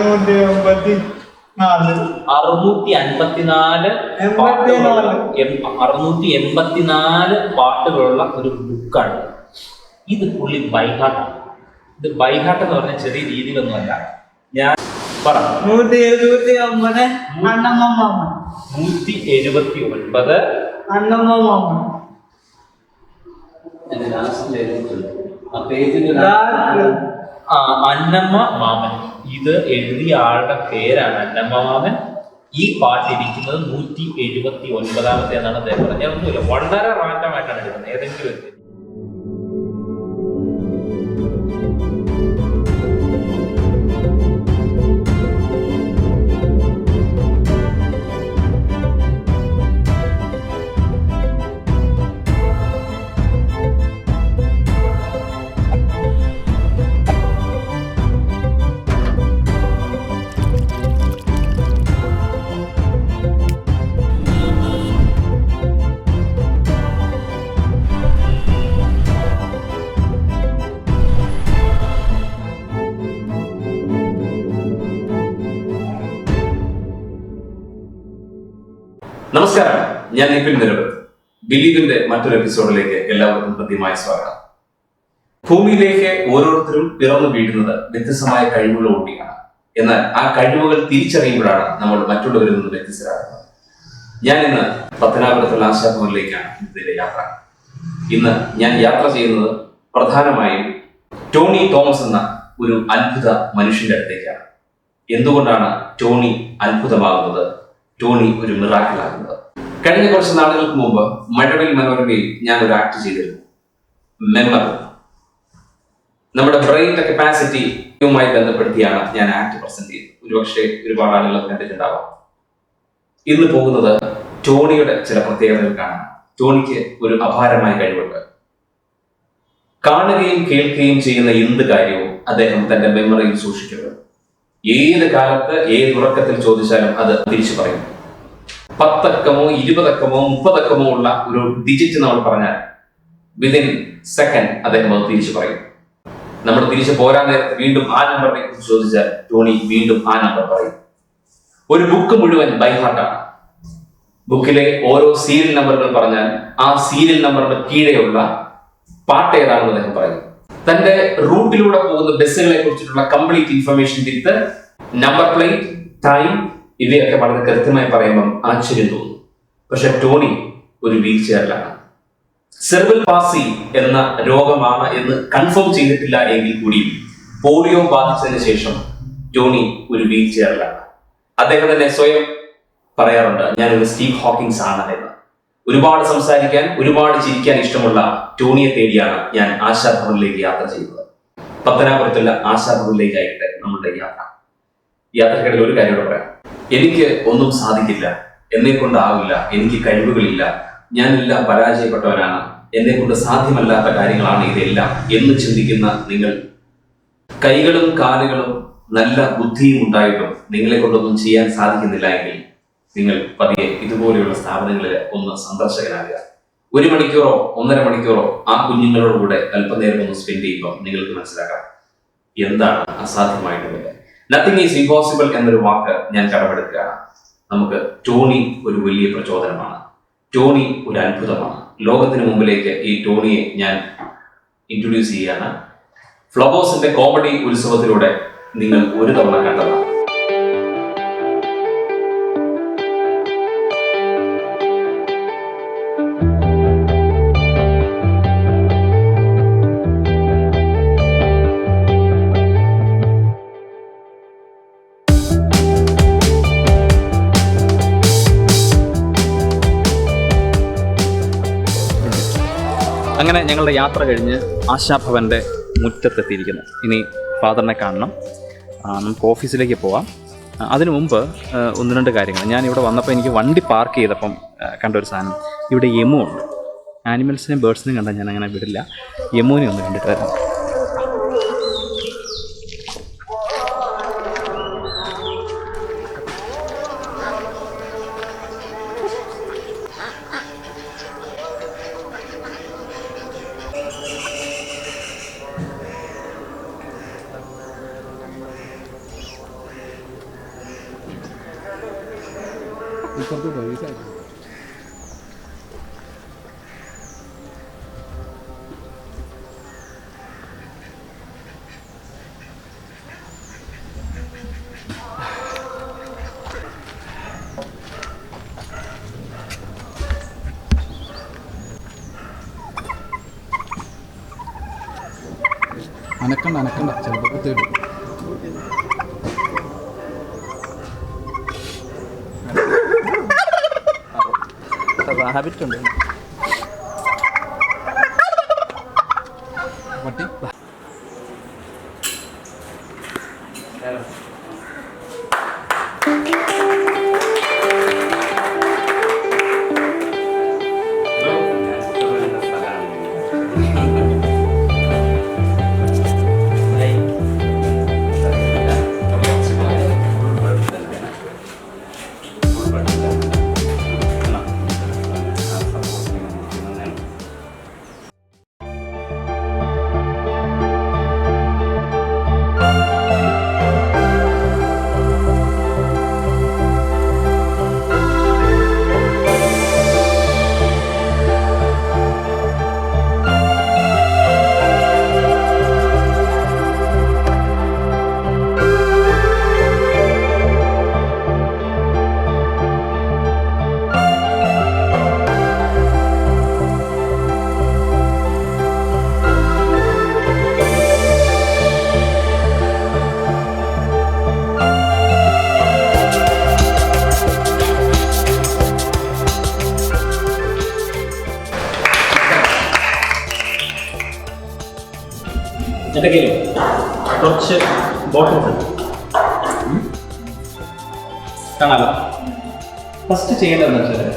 654 പാട്ടുകളുള്ള ഒരു ബുക്കാണ് ഇത്. പുള്ളി ബൈഹാർട്ടാണ്. ഇത് ബൈഹാർട്ട് എന്ന് പറഞ്ഞ ചെറിയ രീതിയിലൊന്നുമല്ല. ഞാൻ പറ 179 അന്നമ്മ മാമൻ. ഇത് എഴുതിയ ആളുടെ പേരാണ് അന്നമ്മ മാമൻ. ഈ പാട്ടിരിക്കുന്നത് 179 എന്നാണ് അദ്ദേഹം പറഞ്ഞത്. ഒന്നുമില്ല, വളരെ റാൻഡമായിട്ടാണ് എടുക്കുന്നത്. ഏതെങ്കിലും ഒരു നമസ്കാരം, ഞാൻ നിപിൻ നിരവത്. ബിലീവിന്റെ മറ്റൊരു എപ്പിസോഡിലേക്ക് എല്ലാവർക്കും കൃത്യമായ സ്വാഗതം. ഭൂമിയിലേക്ക് ഓരോരുത്തരും പിറന്നു വീഴുന്നത് വ്യത്യസ്തമായ കഴിവുകളോടെയാണ്. എന്നാൽ ആ കഴിവുകൾ തിരിച്ചറിയുമ്പോഴാണ് നമ്മൾ മറ്റുള്ളവരിൽ നിന്ന് വ്യത്യസ്തരാകുന്നത്. ഞാൻ ഇന്ന് പത്തനാപുരത്തുള്ള ആശാഭവനിലേക്കാണ് ഇതിന്റെ യാത്ര. ഇന്ന് ഞാൻ യാത്ര ചെയ്യുന്നത് പ്രധാനമായും ടോണി തോമസ് എന്ന ഒരു അത്ഭുത മനുഷ്യന്റെ അടുത്തേക്കാണ്. എന്തുകൊണ്ടാണ് ടോണി അത്ഭുതമാകുന്നത്, ടോണി ഒരു മിറാക്കിളാകുന്നത്? കഴിഞ്ഞ കുറച്ച് നാളുകൾക്ക് മുമ്പ് മഴവിൽ മനോരമയിൽ ഞാൻ ഒരു ആക്ട് ചെയ്തിരുന്നു. മെമ്മറി, നമ്മുടെ ബ്രെയിനിന്റെ കപ്പാസിറ്റിയുമായി ബന്ധപ്പെടുത്തിയാണ് ഞാൻ ആക്ട് പ്രസന്റ് ചെയ്തത്. ഒരുപക്ഷെ ഒരുപാട് ആളുകൾ കണ്ടിട്ടുണ്ടാവാം. ഇന്ന് പോകുന്നത് ടോണിയുടെ ചില പ്രത്യേകതകൾ കാണാൻ. ടോണിക്ക് ഒരു അപാരമായ കഴിവുണ്ട്. കാണുകയും കേൾക്കുകയും ചെയ്യുന്ന എന്ത് കാര്യവും അദ്ദേഹം തന്റെ മെമ്മറിയിൽ സൂക്ഷിക്കുന്നത്. ഏത് കാലത്ത് ഏത് ഉറക്കത്തിൽ ചോദിച്ചാലും അത് തിരിച്ചു പറയും. 10 അക്കമോ 20 അക്കമോ 30 അക്കമോ ഉള്ള ഒരു ഡിജിറ്റ് നമ്മൾ പറഞ്ഞാൽ വിതിൻ സെക്കൻഡ് അദ്ദേഹം അത് തിരിച്ചു പറയും. നമ്മൾ തിരിച്ചു പോരാൻ നേരത്ത് വീണ്ടും ആ നമ്പറിനെ കുറിച്ച് ചോദിച്ചാൽ ടോണി വീണ്ടും ആ നമ്പർ പറയും. ഒരു ബുക്ക് മുഴുവൻ ബൈഹാർട്ടാണ്. ബുക്കിലെ ഓരോ സീരിയൽ നമ്പറുകൾ പറഞ്ഞാൽ ആ സീരിയൽ നമ്പറിന് കീഴെയുള്ള പാട്ട് ഏതാണെന്ന് അദ്ദേഹം പറയും. തന്റെ റൂട്ടിലൂടെ പോകുന്ന ബസ്സുകളെ കുറിച്ചിട്ടുള്ള complete information with number plate, time, ഇവയൊക്കെ വളരെ കൃത്യമായി പറയുമ്പം ആശ്ചര്യം തോന്നും. പക്ഷെ ടോണി ഒരു വീൽ ചെയറിലാണ്. സെർബൽ പാസി എന്ന രോഗമാണ് എന്ന് കൺഫേം ചെയ്തിട്ടില്ല എങ്കിൽ കൂടി പോളിയോ ബാധിച്ചതിന് ശേഷം ടോണി ഒരു വീൽ ചെയറിലാണ്. അദ്ദേഹം തന്നെ സ്വയം പറയാറുണ്ട്, ഞാനൊരു സ്റ്റീവ് ഹോക്കിൻസ് ആണ് എന്ന്. ഒരുപാട് സംസാരിക്കാൻ, ഒരുപാട് ചിരിക്കാൻ ഇഷ്ടമുള്ള ടോണിയെ തേടിയാണ് ഞാൻ ആശാഭവനിലേക്ക് യാത്ര ചെയ്യുന്നത്. പത്തനാപുരത്തുള്ള ആശാഭവനിലേക്കായിട്ട് നമ്മുടെ യാത്ര. യാത്രക്കിടയിൽ ഒരു കാര്യം പറയാം. എനിക്ക് ഒന്നും സാധിക്കില്ല, എന്നെ കൊണ്ടാവില്ല, എനിക്ക് കഴിവുകളില്ല, ഞാനെല്ലാം പരാജയപ്പെട്ടവനാണ്, എന്നെ കൊണ്ട് സാധ്യമല്ലാത്ത കാര്യങ്ങളാണ് ഇതെല്ലാം എന്ന് ചിന്തിക്കുന്ന നിങ്ങൾ, കൈകളും കാലുകളും നല്ല ബുദ്ധിയും ഉണ്ടായിട്ടും നിങ്ങളെ കൊണ്ടൊന്നും ചെയ്യാൻ സാധിക്കുന്നില്ല എങ്കിൽ നിങ്ങൾ പതിയെ ഇതുപോലെയുള്ള സ്ഥാപനങ്ങളിൽ ഒന്ന് സന്ദർശകനാകുക. 1 മണിക്കൂറോ 1.5 മണിക്കൂറോ ആ കുഞ്ഞുങ്ങളോടുകൂടെ അല്പനേരം ഒന്ന് സ്പെൻഡ് ചെയ്യുമ്പോൾ നിങ്ങൾക്ക് മനസ്സിലാക്കാം എന്താണ് അസാധ്യമായിട്ടുള്ളത്. നത്തിങ് ഈസ് ഇമ്പോസിബിൾ എന്നൊരു വാക്ക് ഞാൻ കടമെടുക്കുകയാണ്. നമുക്ക് ടോണി ഒരു വലിയ പ്രചോദനമാണ്. ടോണി ഒരു അത്ഭുതമാണ്. ലോകത്തിന് മുമ്പിലേക്ക് ഈ ടോണിയെ ഞാൻ ഇൻട്രൊഡ്യൂസ് ചെയ്യുകയാണ്. ഫ്ലവേഴ്സിന്റെ കോമഡി ഉത്സവത്തിലൂടെ നിങ്ങൾ ഒരു തവണ കണ്ടതാണ്. അങ്ങനെ ഞങ്ങളുടെ യാത്ര കഴിഞ്ഞ് ആശാഭവൻ്റെ മുറ്റത്തെത്തിയിരിക്കുന്നു. ഇനി ഫാദറിനെ കാണണം, നമുക്ക് ഓഫീസിലേക്ക് പോവാം. അതിനു മുമ്പ് 1-2 കാര്യങ്ങൾ. ഞാൻ ഇവിടെ വന്നപ്പോൾ എനിക്ക് വണ്ടി പാർക്ക് ചെയ്തപ്പം കണ്ടൊരു സാധനം, ഇവിടെ യമു ഉണ്ട്. ആനിമൽസിനെയും ബേർഡ്സിനെയും കണ്ടാൽ ഞാൻ അങ്ങനെ വിടില്ല. യമുവിനെ ഒന്ന് കണ്ടിട്ട് വരാം. അനക്കണ്ട ചിലപ്പോൾ കുത്തിയിട്ട് ഹാബിറ്റ് ഉണ്ട് പട്ടി എൻ്റെ കയ്യിൽ കുറച്ച് ബോട്ടിൽസ് ഉണ്ട്. കാണാലോ. ഫസ്റ്റ് ചെയ്യേണ്ടതെന്ന് വെച്ചാൽ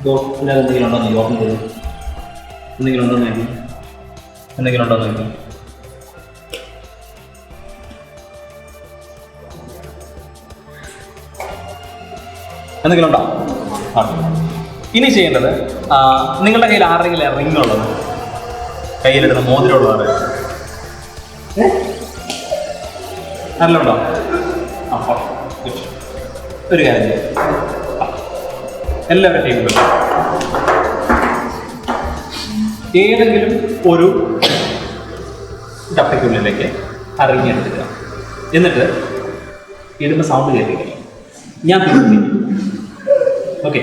ബോട്ടിൽ എന്തെങ്കിലും ഉണ്ടോ എന്ന് ഓപ്പൺ ചെയ്ത് എന്തെങ്കിലും ഉണ്ടോ എന്ന് നോക്കി എന്തെങ്കിലും ഉണ്ടോ എന്ന് നോക്കി. എന്തെങ്കിലും ഉണ്ടോ? ഇനി ചെയ്യേണ്ടത് നിങ്ങളുടെ കയ്യിൽ ആരെങ്കിലും റിംഗ് ഉള്ളത് കയ്യിലിടുന്ന മോതിരമുള്ളതാണ് നല്ലുണ്ടോ? അപ്പോൾ ഒരു കാര്യം ചെയ്യാം, എല്ലാവരുടെ ടേബിളും ഏതെങ്കിലും ഒരു ഡപ്പയ്ക്കുള്ളിലേക്ക് അറിഞ്ഞെടുക്കുക. എന്നിട്ട് ഇടുമ്പോൾ സൗണ്ട് കേൾപ്പിക്കുക. ഞാൻ തിരിഞ്ഞു. ഓക്കെ,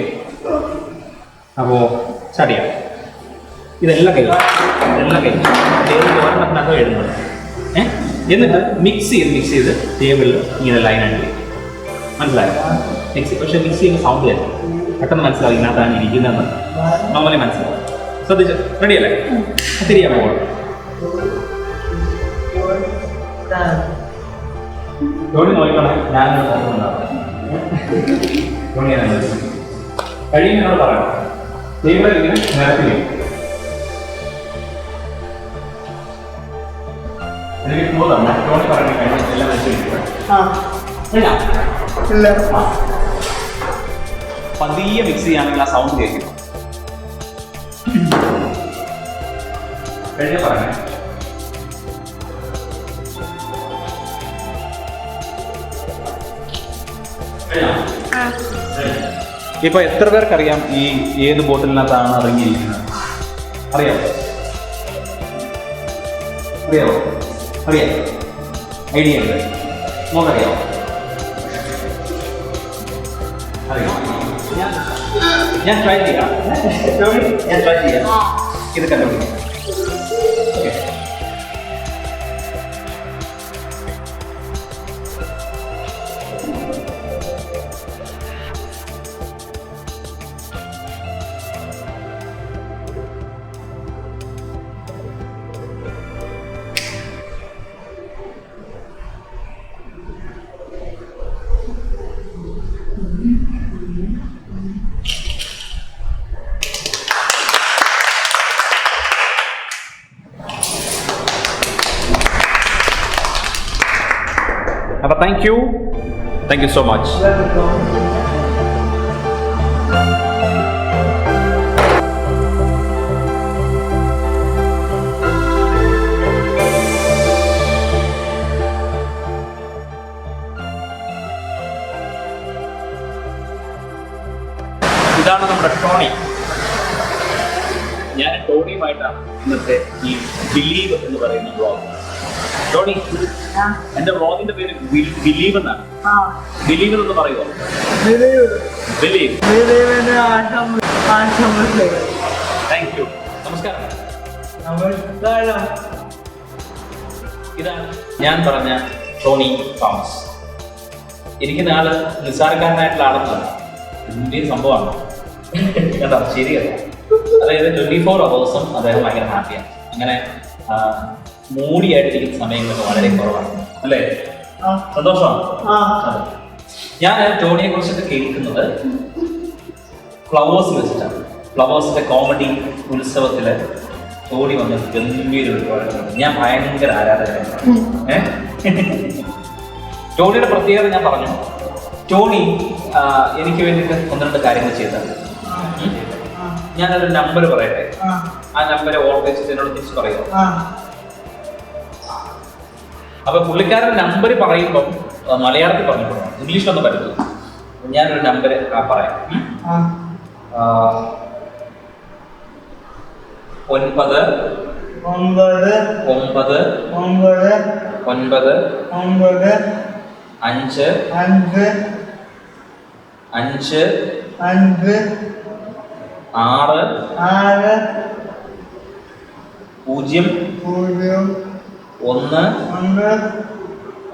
അപ്പോൾ സ്റ്റാർട്ട് ചെയ്യാം. ഇതെല്ലാം കഴിയും ഒരെണ്ണത്തിനകം എഴുതുന്നത്. എന്നിട്ട് മിക്സ് ചെയ്ത് ടേബിളിൽ ഇങ്ങനെ ലൈനായിട്ട് ചെയ്യും. മനസ്സിലായോ? പക്ഷേ മിക്സ് ചെയ്യുന്ന സൗണ്ട് കേൾക്കും. പെട്ടെന്ന് മനസ്സിലാവും ഇതിനകത്താണ് ഇരിക്കുന്നതെന്ന്. നോർമലി മനസ്സിലാവും. ശ്രദ്ധിച്ച് റെഡിയല്ലേ? തിരിയാൻ പോകണം. ജോലി നോക്കണം. ഞാനൊരു നോക്കുന്നുണ്ടാവും. കഴിയും എന്നോട് പറയണം. ടേബിളിൽ ഇങ്ങനെ നിരത്തി വയ്ക്കും. എനിക്ക് തോന്നാം ടോണി പറഞ്ഞു കഴിഞ്ഞാൽ എല്ലാം വെച്ചിരിക്കുക. പതിയെ മിക്സ് ചെയ്യുകയാണെങ്കിൽ ആ സൗണ്ട് കേൾക്കും. കഴിഞ്ഞ പറഞ്ഞേ. ഇപ്പൊ എത്ര പേർക്കറിയാം ഈ ഏത് ബോട്ടിലിനകത്താണ് ഇറങ്ങിയിരിക്കുന്നത്? അറിയാമോ? അറിയാം. ഐഡിയ ഉണ്ട്. നോക്കറിയാമോ? ഞാൻ ട്രൈ ചെയ്യാം. ഇത് കണ്ടുപിടിക്കാം. ഓക്കെ, അപ്പോൾ താങ്ക് യു സോ മച്ച്. ഇതാണ് നമ്മുടെ ടോണി. ഞാൻ ടോണിയുമായിട്ടാണ് ഇന്നത്തെ ഈ ബിലീവ് എന്ന് പറയുന്ന വ്ളോഗ്. ടോണി, എന്റെ വ്ളോഗിന്റെ പേര് ബിലീവ് എന്നാണ്. ബിലീവ് എന്ന് പറയുമോ? ബിലീവ്. Thank you. നമസ്കാരം. ഇതാണ് ഞാൻ പറഞ്ഞ ടോണി തോമസ്. ഇരിക്കുന്ന ആള് നിസ്സാരക്കാരനായിട്ടുള്ള ആളൊന്നുമല്ല, വലിയ സംഭവമാണ് കേട്ടോ. ശരിയല്ല, അതായത് 24 hours അദ്ദേഹം ഭയങ്കര ഹാപ്പിയാണ്. അങ്ങനെ മൂടിയായിട്ടിരിക്കുന്ന സമയങ്ങളൊക്കെ വളരെ കുറവാണ് അല്ലേ? സന്തോഷമാണ്. ഞാൻ ടോണിയെ കുറിച്ചൊക്കെ കേൾക്കുന്നത് ഫ്ലവേഴ്സ് വെച്ചിട്ടാണ്. ഫ്ലവേഴ്സിന്റെ കോമഡി ഉത്സവത്തില് ടോണി വന്ന് ഗംഭീര ഒരുപാട് ഞാൻ ഭയങ്കര ആരാധകനാണ്. ടോണിയുടെ പ്രത്യേകത ഞാൻ പറഞ്ഞു. ടോണി എനിക്ക് വേണ്ടിയിട്ട് 1-2 കാര്യങ്ങൾ ചെയ്തത്. ഞാനൊരു നമ്പർ പറയട്ടെ, ആ നമ്പർ ഓർഡർ വെച്ചിട്ട് എന്നോട് തിരിച്ച് പറയുമോ? അപ്പൊ പുള്ളിക്കാരൻ നമ്പർ പറയുമ്പോൾ മലയാളത്തിൽ പറഞ്ഞിട്ടുണ്ടോ, ഇംഗ്ലീഷിലൊന്നും പറ്റില്ല. ഞാനൊരു നമ്പർ പറയാം. 9 5 6 0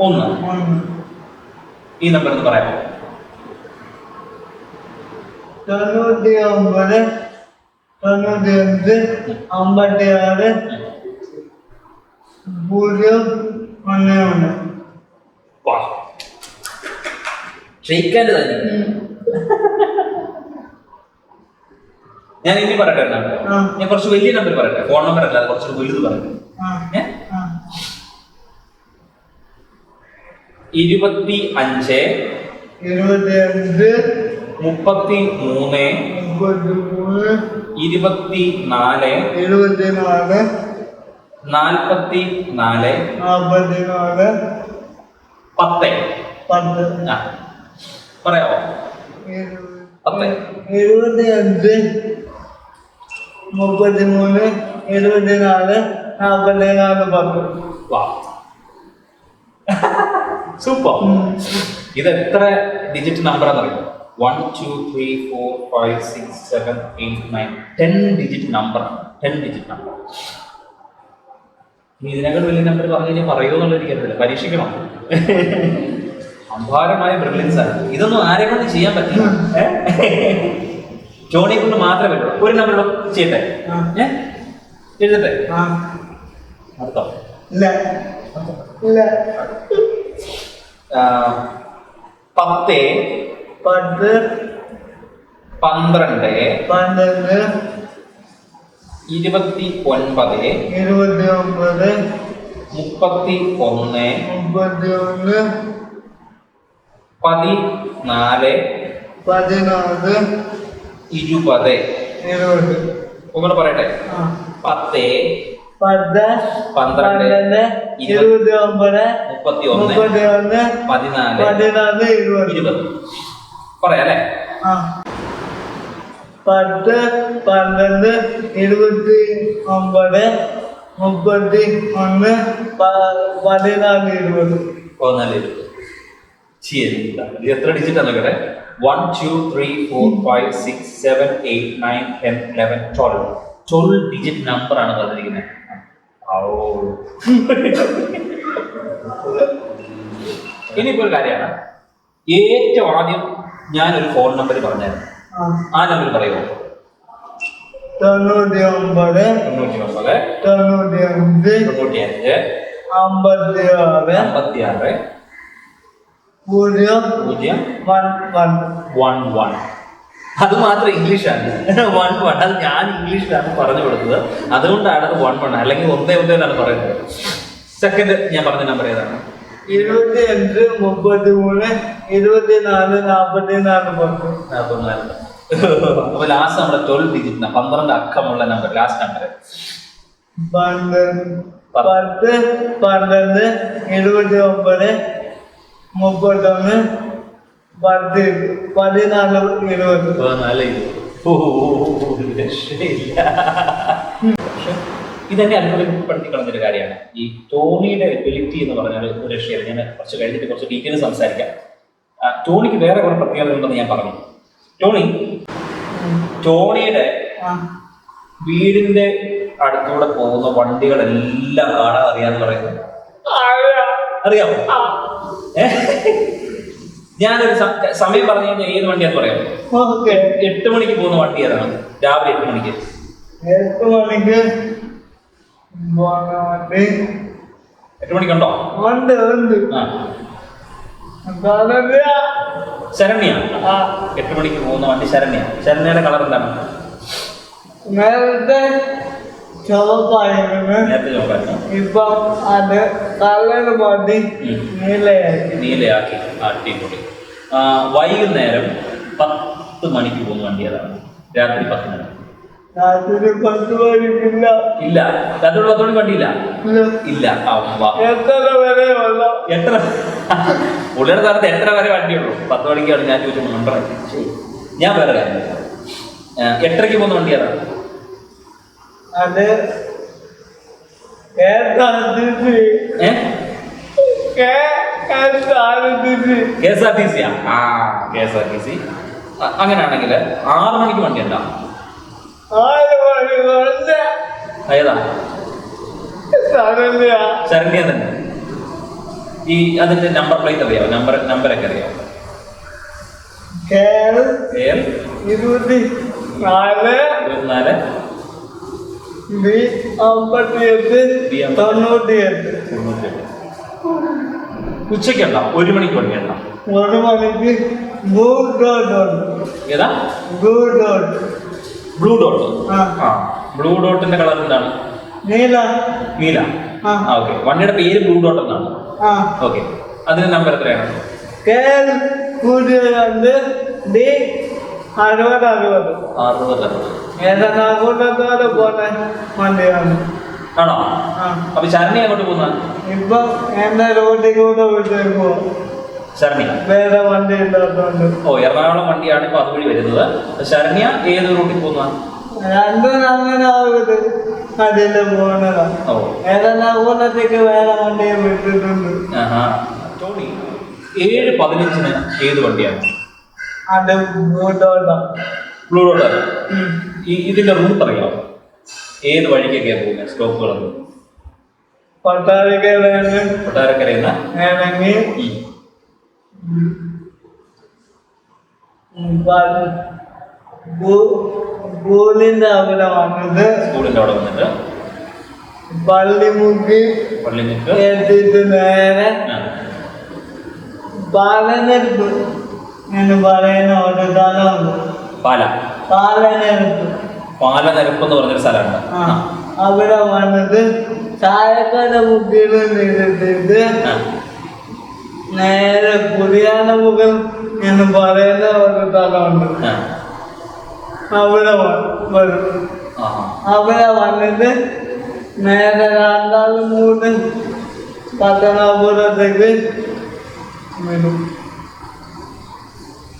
1 ഈ നമ്പർ ഒന്ന് പറയാമോ? 99 95 56 011. ഷെയ്ക്കാൻ്റെ തന്നെ. ഞാൻ ഇനി പറയട്ടെ നമ്പർ. ഞാൻ കുറച്ച് വലിയ നമ്പർ പറയട്ടെ, ഫോൺ നമ്പർ അല്ല, കുറച്ച് വലുത് പറയട്ടെ. 25 33 24 44 10. പറയാമോ? 10 75 33 74 44 സൂപ്പർ. ഇത് എത്ര ഡിജിറ്റ് നമ്പർ ആണെന്നറിയോ? 1 2 3 4 5 6 7 8 9 10 ഡിജിറ്റ് നമ്പറാണ്. 10 ഡിജിറ്റ് നമ്പർ. ഇനി ഇതിനേക്കാൾ വലിയ നമ്പർ പറഞ്ഞു കഴിഞ്ഞാൽ പറയുമോ എന്നുള്ളത് എനിക്കറിയില്ല. പരീക്ഷിക്കണം. അപാരമായ ബ്രില്യൻസ് ആണ്. ഇതൊന്നും ആരെ കൊണ്ട് ചെയ്യാൻ പറ്റില്ല. ജോണിയെ കൊണ്ട് മാത്രമേ പറ്റുള്ളൂ. ഒരു നമ്പർ ചെയ്യട്ടെ, എഴുതട്ടെ? അടുത്തോ? 10 12 29 31 14 20. ഒന്നുകൂടെ പറയട്ടെ. 10 12 29 31 14 20. പറയാം അല്ലേ? 10 12 29 31 14 20. ശരി. എത്ര ഡിജിറ്റ് ആണ് കേട്ടെ? 1 2 3 4 5 6 7 8 9 10 11 12 ഡിജിറ്റ് നമ്പർ ആണ് പറഞ്ഞിരിക്കുന്നത്. ഇനിയിപ്പോ ഒരു കാര്യമാണ്. ഏറ്റവും ആദ്യം ഞാനൊരു ഫോൺ നമ്പർ പറഞ്ഞായിരുന്നു. ആ നമ്പർ പറയുമോ? 99 95 56 011. അത് മാത്രം ഇംഗ്ലീഷാണ്. 11. അത് ഞാൻ ഇംഗ്ലീഷിലാണ് പറഞ്ഞു കൊടുത്തത്, അതുകൊണ്ടാണ് അത് 11. അല്ലെങ്കിൽ 1 എന്നാണ് പറയുന്നത്. സെക്കൻഡ് ഞാൻ പറഞ്ഞ നമ്പർ ഏതാണ്? 25 33 24 44 10. അപ്പൊ ലാസ്റ്റ് നമ്മുടെ 12 ഡിജിറ്റ് 12 അക്കമുള്ള നമ്പർ, ലാസ്റ്റ് നമ്പർ 10 12 29 31 14 20. ഓ രക്ഷയില്ല. പക്ഷെ ഇതെന്നെ അത്ഭുതപ്പെടുത്തി കളഞ്ഞൊരു കാര്യമാണ്. ഈ ടോണിയുടെ എബിലിറ്റി എന്ന് പറഞ്ഞാൽ ഒരു രക്ഷയില്ല. ഞാൻ കുറച്ച് കഴിഞ്ഞിട്ട് കുറച്ച് ഡീറ്റെയിൽ സംസാരിക്കാം. ടോണിക്ക് വേറെ കുറെ പ്രത്യേകത ഉണ്ടെന്ന് ഞാൻ പറഞ്ഞു. ടോണിയുടെ വീടിന്റെ അടുത്തൂടെ പോകുന്ന വണ്ടികളെല്ലാം കാണാൻ അറിയാന്ന് പറയുന്നത് അറിയാമോ? ഞാനൊരു സമയം പറഞ്ഞു കഴിഞ്ഞാൽ ഏത് വണ്ടിയാന്ന് പറയാം. 8 മണിക്ക് പോകുന്ന വണ്ടി ഏതാണ്? രാവിലെ 8 മണിക്ക്. 8 മണിക്കുണ്ടോ? ശരണ്യ. 8 മണിക്ക് പോകുന്ന വണ്ടി ശരണ്യ. ശരണ്യയുടെ കളർ എന്താണ്? നേരത്തെ ചോപ്പായിരുന്നു. ഇപ്പൊ അത് കളർ മാറ്റി നീലയാക്കി. അടിപൊളി. വൈകുന്നേരം 10 മണിക്ക് പോകുന്ന വണ്ടി ഏതാണ്? രാത്രി 10 മണി. രാത്രി 10 മണിക്കില്ല. ഇല്ല, രാത്രി 10 മണി വണ്ടിയില്ല. ഇല്ല. എത്ര വരെ ഉള്ള? എത്ര പുള്ളിയുടെ സ്ഥലത്ത് എത്ര വരെ വണ്ടിയുള്ളൂ? 10 മണിക്കാണ് ഞാൻ ചോദിച്ചത്. നമ്പറായി. ഞാൻ വേറെ കാര്യം 8:30 പോകുന്ന വണ്ടി ഏതാണ്? അത് KSRTC. KSRTC. അങ്ങനെയാണെങ്കിൽ 6 മണിക്ക് വണ്ടി ഉണ്ടോ? ഏതാ? ശരണ്യ തന്നെ. ഈ അതിന്റെ നമ്പർ പ്ലേറ്റ് അറിയാമോ? നമ്പറൊക്കെ അറിയാമോ? 24 ഉച്ചക്കുണ്ടോ? 1 മണിക്ക് വണ്ടി ഉണ്ടോ? 1 മണിക്ക് ഏതാ? Blue dot. ബ്ലൂ ഡോട്ടിന്റെ കളർ എന്താണ്? നീല. ഓക്കെ. വണ്ടിയുടെ പേര് ബ്ലൂ ഡോട്ട് എന്നാണ്. ഓക്കെ. അതിന്റെ നമ്പർ എത്രയാണ്? 60 പോട്ടെ വണ്ടിയാണ്. ആണോ? അപ്പൊ ശരണ്യ അങ്ങോട്ട് പോകുന്ന? ഇപ്പൊ എന്റെ റോഡിലൂടെ വീട്ടിലേക്ക് പോകും. ശരണ്യ വേറെ വണ്ടി ഇല്ലാത്തോണ്ട്. ഓ, എറണാകുളം വണ്ടിയാണ് ഇപ്പൊ അതുവഴി വരുന്നത്. ശരണ്യ ഏത് റൂട്ടിൽ പോകുന്ന? രണ്ടും അങ്ങനെ ആവുന്നത് അതില് പോണതാ. എറണാകുളത്തേക്ക് വേറെ വണ്ടിയെ വിട്ടിട്ടുണ്ട്. ടോണി 7:15 ഏത് വണ്ടിയാണ്? അത് ബ്ലൂ ഡോട്ട്. ഇതിന്റെ റൂട്ട് അറിയാമോ? ഏത് വഴിക്കൊക്കെയാണ് പോകുന്നത്? സ്റ്റോപ്പുകളൊന്നും? കൊട്ടാരക്കരയിൽ സ്കൂളിന്റെ അവിടെ വന്നിട്ട് പള്ളിമുക്ക് എത്തിയിട്ട് നേരെ പാലനെടുപ്പ് എന്ന് പറയുന്ന ഒരു സ്ഥലമുണ്ട്. പാലനെടുപ്പ് എന്ന് പറഞ്ഞൊരു സ്ഥലമുണ്ട്. അവിടെ വന്നിട്ട് ചായക്കട മുക്കിൽ നിന്നിട്ട് നേരെ പുതിയാനമുഖം എന്ന് പറയുന്ന ഒരു സ്ഥലമുണ്ട്. അവിടെ വരും. അവിടെ വന്നിട്ട് നേരെ 2-3 പത്തനാപുരത്തേക്ക് വരും.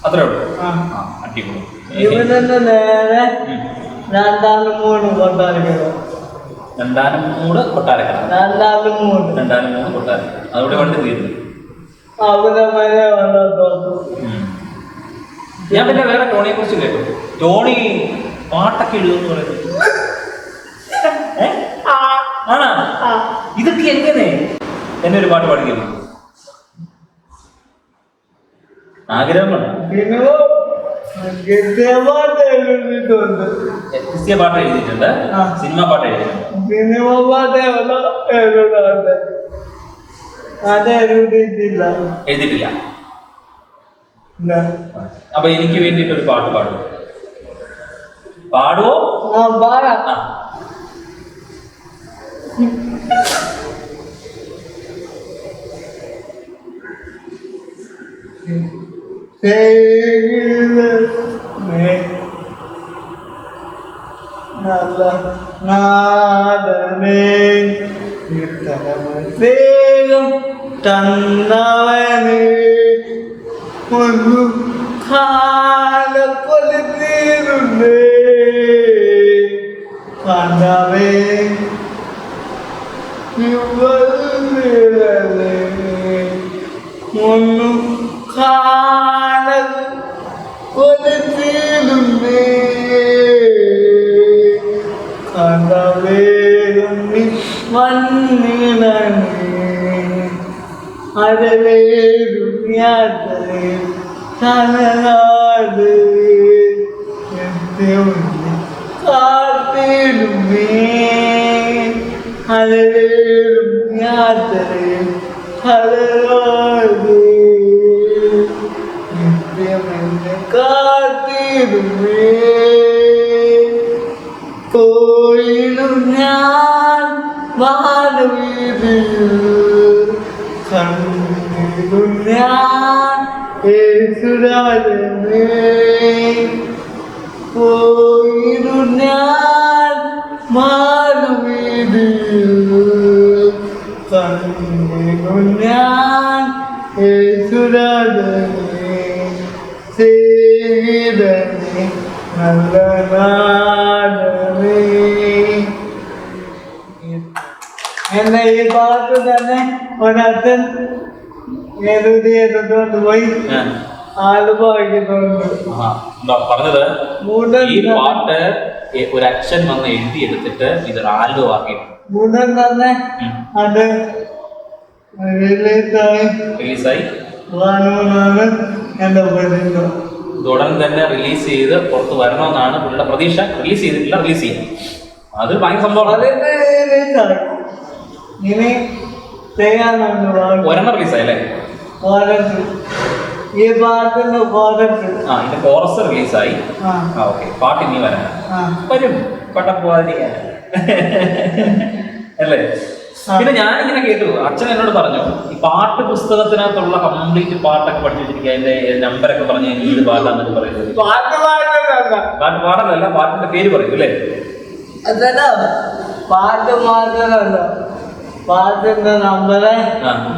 അത്രേ ഉള്ളൂ. അടിപൊളി. ഇവിടെ നേരെ 2-3 കൊട്ടാരക്കര. 2-3 കൊട്ടാരക്കര. 2-3 കൊട്ടാരക്കര. അതോടെ വണ്ടി തീരുന്നു. അവിടെ വരെ വന്നു. ഞാൻ പിന്നെ വേറെ ടോണിയെ കുറിച്ച് കേട്ടു. ടോണി പാട്ടൊക്കെ എഴുതുമെന്ന് പറയുന്നത് ആണോ? ഇതൊക്കെ എങ്ങനെ? എന്നെ ഒരു പാട്ട് പാടിക്കുന്നു. ആഗ്രഹമാണ്. ക്രിസ്ത്യ പാട്ട് എഴുതിയിട്ടുണ്ട്. സിനിമ പാട്ട് എഴുതിയിട്ടുണ്ട്. സിനിമ പാട്ട് എഴുതാറുണ്ട്. അത് എഴുതിയിട്ടില്ല. അപ്പൊ എനിക്ക് വേണ്ടിയിട്ട് ഒരു പാട്ട് പാടുവോ? പാടാം. തന്നവന് കാലക്കൊലുത്തീരുന്നേ കണ്ടവേ ഒന്നും കാലക്കൊലുത്തീരുന്നേ കണ്ടവേ മണ്ണിനെ അടലേടും യാത്രേ തലനാട് കാത്തിടുമേ അടലേടും യാത്രേ തലനാട് നിത്യമെന്നെ കാത്തിടുമേ പോയിടും ഞാൻ വാനവീതിയിൽ കണ്ടിടും ഞാൻ യേശുരാജനേ പോയിടും ഞാൻ വാനവീതിയിൽ കണ്ടിടും ഞാൻ യേശുരാജനേ സേവിതനേ നല്ല നാടനേ. എന്നെ ഈ പാട്ട് തന്നെ ഒരച്ഛൻ എഴുതിയെടുത്തോണ്ട് പോയി ആലുപായിക്കുന്നുണ്ട്. പറഞ്ഞത് മൂടൻ ഈ പാട്ട് ഒരു അച്ഛൻ വന്ന് എഴുതിയെടുത്തിട്ട് ഇത് ആൽബം ആക്കി മൂടൻ തന്നെ അത് റിലീസായി കാണുമെന്നാണ് എന്റെ പ്രതീക്ഷ. ഉടൻ തന്നെ റിലീസ് ചെയ്ത് പുറത്ത് വരണമെന്നാണ് പുള്ളിയുടെ പ്രതീക്ഷ. റിലീസ് ചെയ്തിട്ടില്ല, റിലീസ് ചെയ്യും. അത് ഭയങ്കര സംഭവമാണ്. അതിന്റെ റിലീസായി ഇനി ചെയ്യാനുണ്ട്. ഒരെണ്ണം റിലീസായി അല്ലേ? കോരത്ത് ഈ പാട്ടിന്റെ കോരത്ത് ഇതിന്റെ കോറസ് റിലീസായി. ഓക്കെ, പാട്ട് ഇനി വരാൻ വരും. പട്ടം പോവാതിരിക്കാൻ അല്ലേ? പിന്നെ ഞാനിങ്ങനെ കേട്ടു, അച്ഛൻ എന്നോട് പറഞ്ഞു ഈ പാട്ട് പുസ്തകത്തിനകത്തുള്ള കംപ്ലീറ്റ് പാട്ടൊക്കെ പഠിച്ചു വെച്ചിരിക്കുക, അതിന്റെ നമ്പരൊക്കെ പറഞ്ഞ് ഏത് പാട്ടാന്നൊക്കെ പറയുന്നത്. പാട്ട് പാടലല്ല, പാട്ടിന്റെ പേര് പറയൂ അല്ലേ? അതല്ല പാട്ട് മാത്രമല്ല, പാട്ടിന്റെ നമ്പറ്,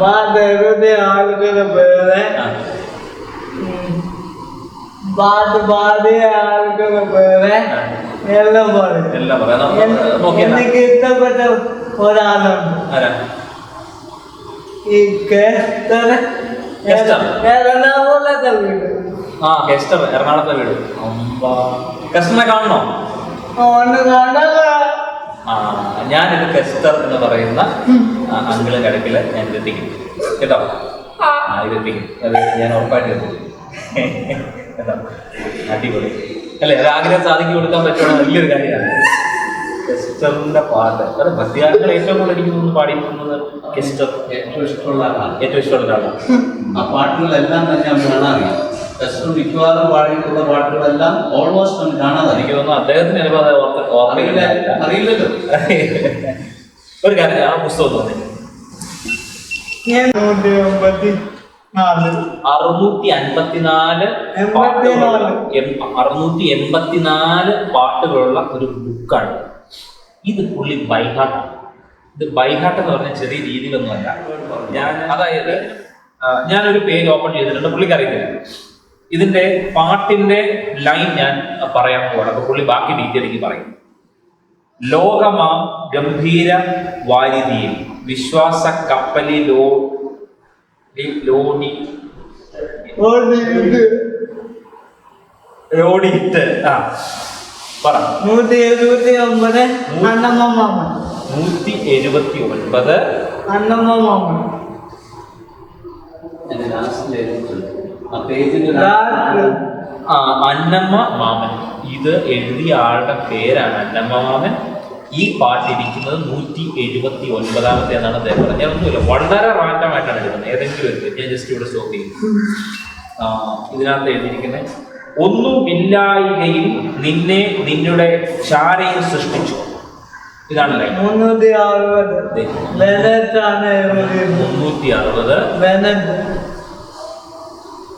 പാട്ട് എഴുതിയ ആളുകളുടെ പേര്, പാട്ട് പാടിയ ആളുകളുടെ പേര് എല്ലാം പറയും. എനിക്ക് ഇഷ്ടപ്പെട്ട ഒരാളുണ്ട്, ഈ എറണാകുളത്തെ വീട്. എറണാകുളത്തെ വീട്. കസ്റ്ററിനെ കാണണോ? ഒന്ന് കണ്ടല്ല. ഞാനിത് കെസ്റ്റർ എന്ന് പറയുന്ന അങ്കിള് കിടക്കില് ഞാൻ എത്തിക്കും കേട്ടോ. ഇതെത്തിക്കും, അത് ഞാൻ ഉറപ്പായിട്ട് എത്തിക്കും കേട്ടോ. അടിപൊളി അല്ലേ? അത് ആഗ്രഹം സാധിച്ചു കൊടുക്കാൻ പറ്റുന്ന വലിയൊരു കാര്യമാണ്. കെസ്റ്ററിന്റെ പാട്ട് അത് ഭക്തിഗാനങ്ങൾ ഏറ്റവും കൂടുതൽ എനിക്ക് തോന്നുന്നു പാടിയിരിക്കുന്നത് കെസ്റ്റർ ഏറ്റവും ഇഷ്ടമുള്ള ഒരാളാണ്. ആ പാട്ടുകളെല്ലാം തന്നെ ഞാൻ കാണാറില്ല. കെസ്റ്റർ മിക്കവാറും പാടിയിട്ടുള്ള പാട്ടുകളെല്ലാം ഓൾമോസ്റ്റ് നമുക്ക് കാണാതെ. എനിക്ക് തോന്നുന്നു അദ്ദേഹത്തിന് അറിയില്ലല്ലോ. ഒരു കാര്യം, ആ പുസ്തകം തോന്നി 654 പാട്ടുകളുള്ള ഒരു ബുക്കാണ് ഇത്. പുള്ളി ബൈഹാർട്ട്. ഇത് ബൈഹാർട്ട് എന്ന് പറഞ്ഞ ചെറിയ രീതിയിലൊന്നുമല്ല. അതായത് ഞാനൊരു പേജ് ഓപ്പൺ ചെയ്തിട്ടുണ്ട്, പുള്ളിക്ക് അറിയത്തില്ല. ഇതിന്റെ പാട്ടിന്റെ ലൈൻ ഞാൻ പറയാൻ പോകണം, അപ്പൊ പുള്ളി ബാക്കി ഡീറ്റെയിൽ എനിക്ക് പറയും. ലോകമാം ഗംഭീര വാരിധിയിൽ വിശ്വാസ കപ്പലിലോ ലോഡിയിട്ട് പറ 179 അന്നമ്മ മാമൻ. 179 അന്നമ്മ മാമൻ. അന്നമ്മ മാമൻ. ഇത് എഴുതിയ ആളുടെ പേരാണ് അന്നമ്മ മാമൻ. ഈ പാട്ടിരിക്കുന്നത് 179 എന്നാണ് അദ്ദേഹം പറഞ്ഞത്. ഒന്നുമില്ല, വളരെ റാൻഡമായിട്ടാണ് എഴുതുന്നത്. ഏതെങ്കിലും ഒരു ഞാൻ ജസ്റ്റ് ഇവിടെ സ്റ്റോപ്പ് ചെയ്യും. ഇതിനകത്ത് എഴുതിയിരിക്കുന്നത് ഒന്നുമില്ലായികയിൽ നിന്നെ നിന്നുടെ ചാരയിൽ സൃഷ്ടിച്ചു. ഇതാണ് ലൈൻ. 360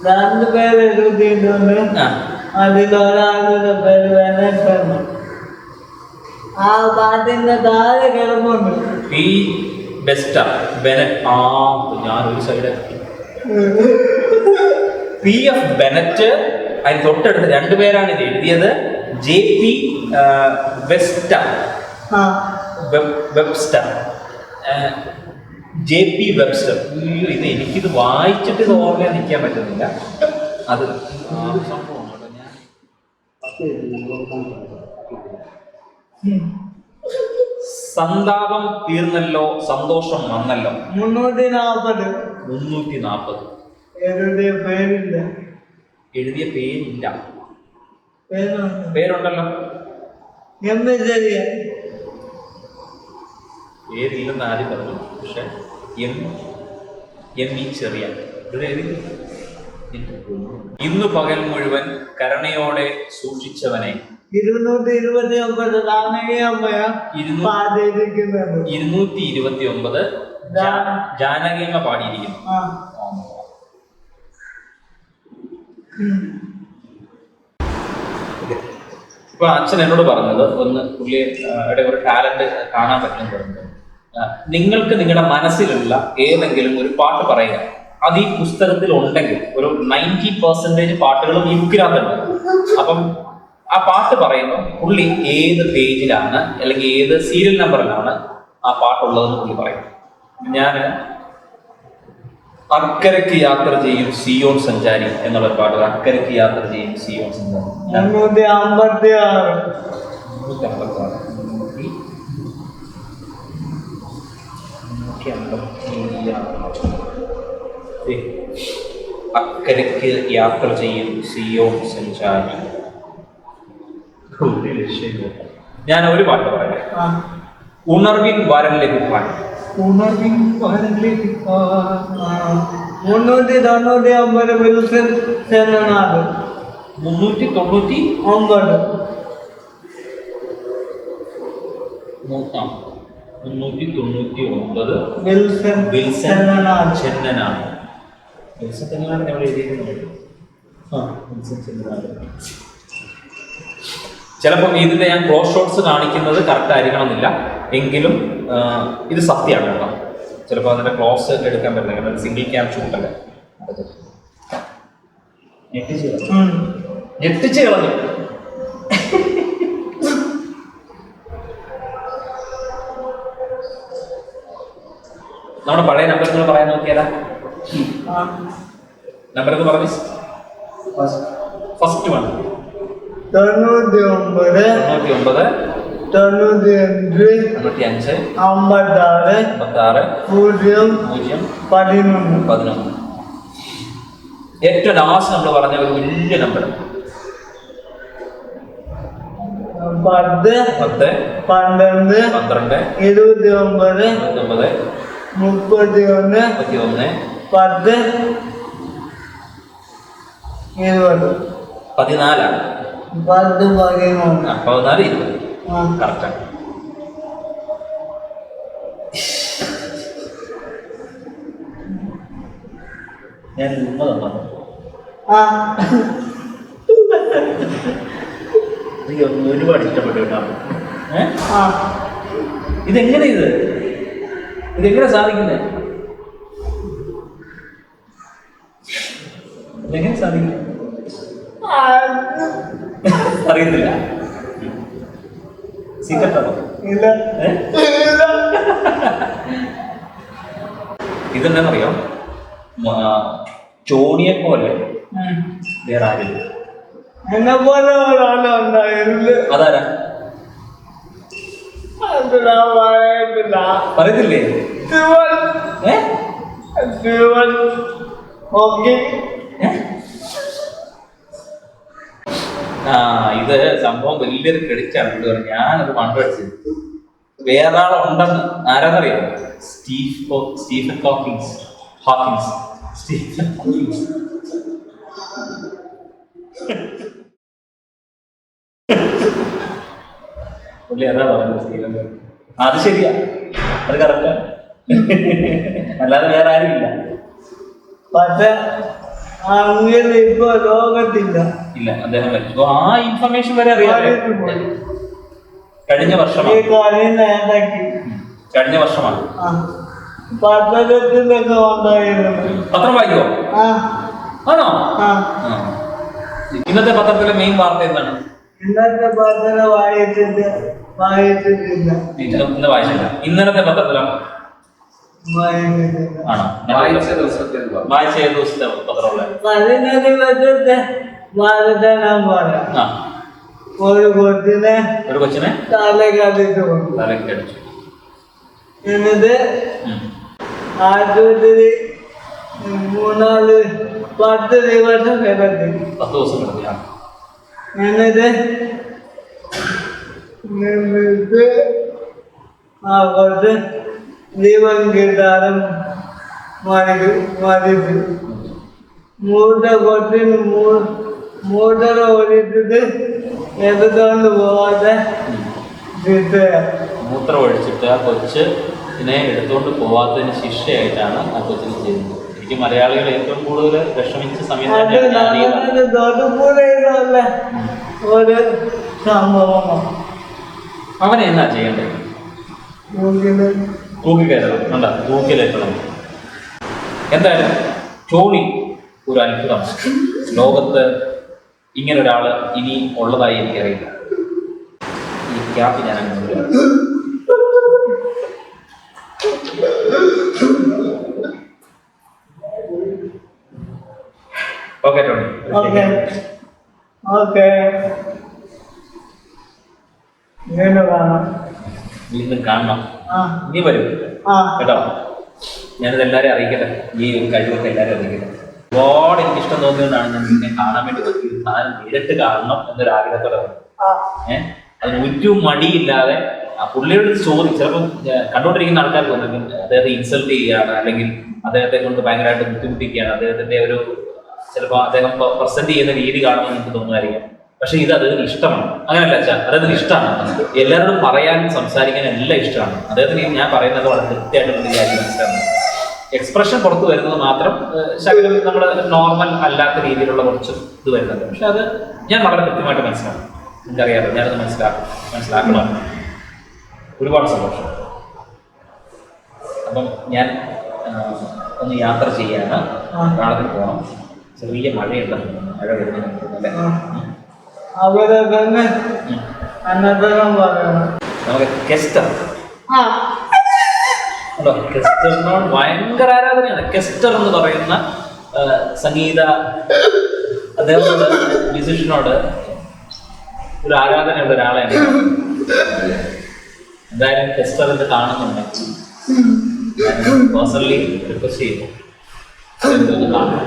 രണ്ട് പേര് എഴുതിയിട്ടുണ്ട്. അതിലൊരാളുടെ പേര് വെനറ്റാണ്. ആ പാട്ടിന്റെ താഴെ കിടപ്പുണ്ട് ഈ ബെസ്റ്റാ ബെനറ്റ്. ഞാൻ ഒരു സൈഡ് PF ബെനറ്റ്, അതിന് തൊട്ടടുത്ത് രണ്ടുപേരാണ് ഇത് എഴുതിയത്. JP Webster, JP Webster. ഇത് എനിക്കിത് വായിച്ചിട്ട് ഇത് ഓർമ്മ നിൽക്കാൻ പറ്റുന്നില്ല. അത് സന്താപം തീർന്നല്ലോ, സന്തോഷം വന്നല്ലോ. 340. 340. എഴുതിയ പേരില്ല. എഴുതിയ പേരില്ല. പേരുണ്ട്. പേരുണ്ടല്ലോ. ശരിയ പേരില്ലെന്ന് ആദ്യം പറഞ്ഞു. പക്ഷെ എം ചെറിയ ഇന്നു പകൽ മുഴുവൻ കരുണയോടെ സൂക്ഷിച്ചവനെ. 229 229 ജാനകിയമ്മ പാടിയിരിക്കുന്നു. ഇപ്പൊ അച്ഛൻ എന്നോട് പറഞ്ഞത്, ഒന്ന് പുള്ളിയുടെ ഒരു ടാലന്റ് കാണാൻ പറ്റും പറഞ്ഞത്, നിങ്ങൾക്ക് നിങ്ങളുടെ മനസ്സിലുള്ള ഏതെങ്കിലും ഒരു പാട്ട് പറയുക. അത് ഈ പുസ്തകത്തിൽ ഉണ്ടെങ്കിൽ ഒരു 90% പാട്ടുകളും ഈ ബുക്കിനകത്തുണ്ട്. അപ്പം ആ പാട്ട് പറയുമ്പോൾ പുള്ളി ഏത് പേജിലാണ് അല്ലെങ്കിൽ ഏത് സീരിയൽ നമ്പറിലാണ് ആ പാട്ടുള്ളതെന്ന് പുള്ളി പറയും. ഞാൻ അക്കരയ്ക്ക് യാത്ര ചെയ്യും സിയോൺ സഞ്ചാരി എന്നുള്ളൊരു പാട്ട്. അക്കരയ്ക്ക് യാത്ര ചെയ്യും സിയോൺ സഞ്ചാരി 356. അക്കരയ്ക്ക് യാത്ര ചെയ്യും സിയോൺ സഞ്ചാരി. ഞാൻ ഒരു പാട്ട് പറയാം. ഉണർവിൻ വരം ലഭിക്കാൻ. 399 വിൽസൺ സെനനാട്. 399 വിൽസൺ ചെന്നനാട്. ചിലപ്പോൾ ഇതിന്റെ ഞാൻ ക്ലോസ് ഷോട്ട്സ് കാണിക്കുന്നത് കറക്റ്റ് ആയിരിക്കണമെന്നില്ല, എങ്കിലും ഇത് സത്യമാണ് കേട്ടോ. ചിലപ്പോൾ അതിന്റെ ക്ലോസ് എടുക്കാൻ പറ്റില്ല, കാരണം സിംഗിൾ ക്യാം ഷൂട്ടല്ലേ. ഞെട്ടിച്ച് കളഞ്ഞു. നമ്മുടെ പഴയ നമ്പർ പറയാൻ നോക്കിയാലാ? നമ്പർ എന്ന് പറഞ്ഞു. First one 99 95 55 56 0 11. ഏറ്റവും ലാസ്റ്റ് നമ്മൾ പറഞ്ഞ ഒരു വലിയ നമ്പർ 10 12 29 31 10 20 14. 14 20 കറക്റ്റാണ്. ഞാൻ ഉമ്മ തന്നു. ഒരുപാട് ഇഷ്ടപ്പെട്ടു കേട്ടോ. ഇതെങ്ങനെ ഇതെങ്ങനെ സാധിക്കുന്നത്? ഇതെങ്ങനെ സാധിക്കും? അറിയത്തില്ല. സീക്രട്ട് ആണോ? ഇതെന്താണെന്നറിയോ? ചോണിയെ പോലെ വേറെ ആരില്ല. എന്നെ പോലെ ഒരാളുണ്ടായിരുന്നു. അതാരാ? പറയത്തില്ലേ? ഇത് സംഭവം വലിയൊരു ക്രെഡിറ്റ് ആണ്. ഞാനത് കണ്ടുപിടിച്ചത് വേറെ ആളുണ്ടെന്ന്. ആരാന്നറിയോ? Stephen Hawkins. പുള്ളി അതാ പറഞ്ഞത്, സ്റ്റീഫൻ. അത് ശരിയാ, അത് കറക്റ്റാ. അല്ലാതെ വേറെ ആരുമില്ല. പക്ഷെ അങ്ങനെ ഇപ്പൊ ലോകത്തില്ല. ഇല്ല, അദ്ദേഹം മരിച്ചു. ആ ഇൻഫർമേഷൻ വരെ അറിയാം. കഴിഞ്ഞ വർഷമാണ്. കഴിഞ്ഞ വർഷമാണ്. പത്രത്തിലൊക്കെ വന്നായിരുന്നു. പത്രം വായിക്കോ? ആണോ? ആ. ആ. ഇന്നത്തെ പത്രത്തിലെ മെയിൻ വാർത്ത എന്താണ്? ഇന്നത്തെ പത്രം വായിച്ചിട്ടില്ല. ഇന്ന് വായിച്ചില്ല. ഇന്നലത്തെ പത്രത്തിലോ? വായിച്ചിട്ടില്ല. ആണോ? വായിച്ച ദിവസത്തെ എന്ന് പറഞ്ഞു. വായിച്ച ഏത് ദിവസത്തെ പത്രമുള്ള? 15 വർഷത്തെ വാർത്ത ഞാൻ പറയാം. ആ, ഒരു കൊച്ചിനെ ഒരു കൊച്ചിനെ തലക്കടിച്ചു കൊണ്ടു. തലയ്ക്ക് അടിച്ചു. എന്നിട്ട് ഉം. ആശുപത്രി 10 ദിവസം കിടത്തി. 10 ദിവസം കിടത്തി. ആ. എന്നിട്ട് കുറച്ച് ദീപം കിട്ടാനും മരിച്ചു. മൂത്ത കൊച്ചിന് മൂട്ടർ ഓടിച്ചിട്ട് എടുത്തോണ്ട് പോവാതെ കിട്ടുക. മൂത്രം ഒഴിച്ചിട്ട് ആ കൊച്ചിനെ എടുത്തുകൊണ്ട് പോവാത്തതിന് ശിക്ഷയായിട്ടാണ് ആ കൊച്ചിന് ചെയ്യുന്നത്. എനിക്ക് മലയാളികൾ ഏറ്റവും കൂടുതൽ വിഷമിച്ച സമയം അത് തന്നെയാണ് ഞാൻ ഈ കാണുന്നത്. നമ്മുടെ തൊടുപുഴയിലുള്ള ഒരു സംഭവമാണ്. അവനെ എന്നാ ചെയ്യേണ്ടത്? മൂക്കില് തൂക്കിക്കയറ്റണം. കണ്ട, തൂക്കിലേറ്റണം. എന്തായാലും ടോണി ഒരു അത്ഭുതമാണ്. ലോകത്ത് ഇങ്ങനെ ഒരാൾ ഇനി ഉള്ളതായി എനിക്കറിയില്ല. ഈ ക്യാപ്പ് ഞാൻ അങ്ങനെ ഓക്കെ ടോണി. ഓക്കെ ഓക്കെ വീണ്ടും കാണാം. വീണ്ടും കാണണം. ആ നീ വരും ആ കേട്ടോ. ഞാനിത് എല്ലാവരെയും അറിയിക്കട്ടെ. ഈ ഒരു കഴിവൊക്കെ എല്ലാവരും അറിയിക്കട്ടെ. ഒരുപാട് എനിക്കിഷ്ടം തോന്നിയതുകൊണ്ടാണ് ഞാൻ നിന്നെ കാണാൻ വേണ്ടി പറ്റിയത്. താൻ നേരിട്ട് കാണണം എന്നൊരു ആഗ്രഹത്തോടെ വന്നു. ആ അതിന് ഒരു മടിയില്ലാതെ ആ പുള്ളിയോട് ചോദിക്കും. ചിലപ്പോൾ കണ്ടുകൊണ്ടിരിക്കുന്ന ആൾക്കാർക്ക് തോന്നുന്നു അദ്ദേഹത്തെ ഇൻസൾട്ട് ചെയ്യുകയാണ്, അല്ലെങ്കിൽ അദ്ദേഹത്തെ കൊണ്ട് ഭയങ്കരമായിട്ട് ബുദ്ധിമുട്ടിക്കുകയാണ്, അദ്ദേഹത്തിന്റെ ഒരു ചിലപ്പോൾ അദ്ദേഹം പ്രസന്റ് ചെയ്യുന്ന രീതി കാണുമെന്ന് എനിക്ക് തോന്നുമായിരിക്കും. പക്ഷെ ഇത് അദ്ദേഹത്തിന് ഇഷ്ടമാണ്. അങ്ങനെയല്ല അച്ഛാ, അദ്ദേഹത്തിന് ഇഷ്ടമാണ്. എല്ലാവരോടും പറയാനും സംസാരിക്കാനും എല്ലാം ഇഷ്ടമാണ് അദ്ദേഹത്തിന്. ഞാൻ പറയുന്നത് വളരെ കൃത്യമായിട്ട് കാര്യം മനസ്സിലാകുന്നു. എക്സ്പ്രഷൻ പുറത്തു വരുന്നത് മാത്രം ശകലം നമ്മുടെ നോർമൽ അല്ലാത്ത രീതിയിലുള്ള കുറച്ച് ഇത് വരുന്നുണ്ട്. പക്ഷെ അത് ഞാൻ വളരെ കൃത്യമായിട്ട് മനസ്സിലാക്കും. എനിക്കറിയാമല്ലോ, ഞാനത് മനസ്സിലാക്കണം. ഒരുപാട് സന്തോഷം. അപ്പം ഞാൻ ഒന്ന് യാത്ര ചെയ്യാണ്. നാളെ പോകണം. ചെറിയ മഴയുണ്ടെന്ന്. മഴ വരുന്നുണ്ട്. അവരെ തന്നെ അന്നത്തരം പറയണം. നമുക്ക് കെസ്റ്റർ ആ കെസ്റ്ററിനോട് ഭയങ്കര ആരാധനയാണ്. കെസ്റ്റർ എന്ന് പറയുന്ന സംഗീത അദ്ദേഹത്തോട് മ്യൂസിഷ്യനോട് ഒരു ആരാധനയുള്ള ഒരാളെയാണ്. എന്തായാലും കെസ്റ്ററിന്റെ കാണുന്നുണ്ടെങ്കിൽ ഞാൻ പേഴ്സണലി റിക്വസ്റ്റ് ചെയ്യുന്നു, എന്തൊന്ന് കാണണം.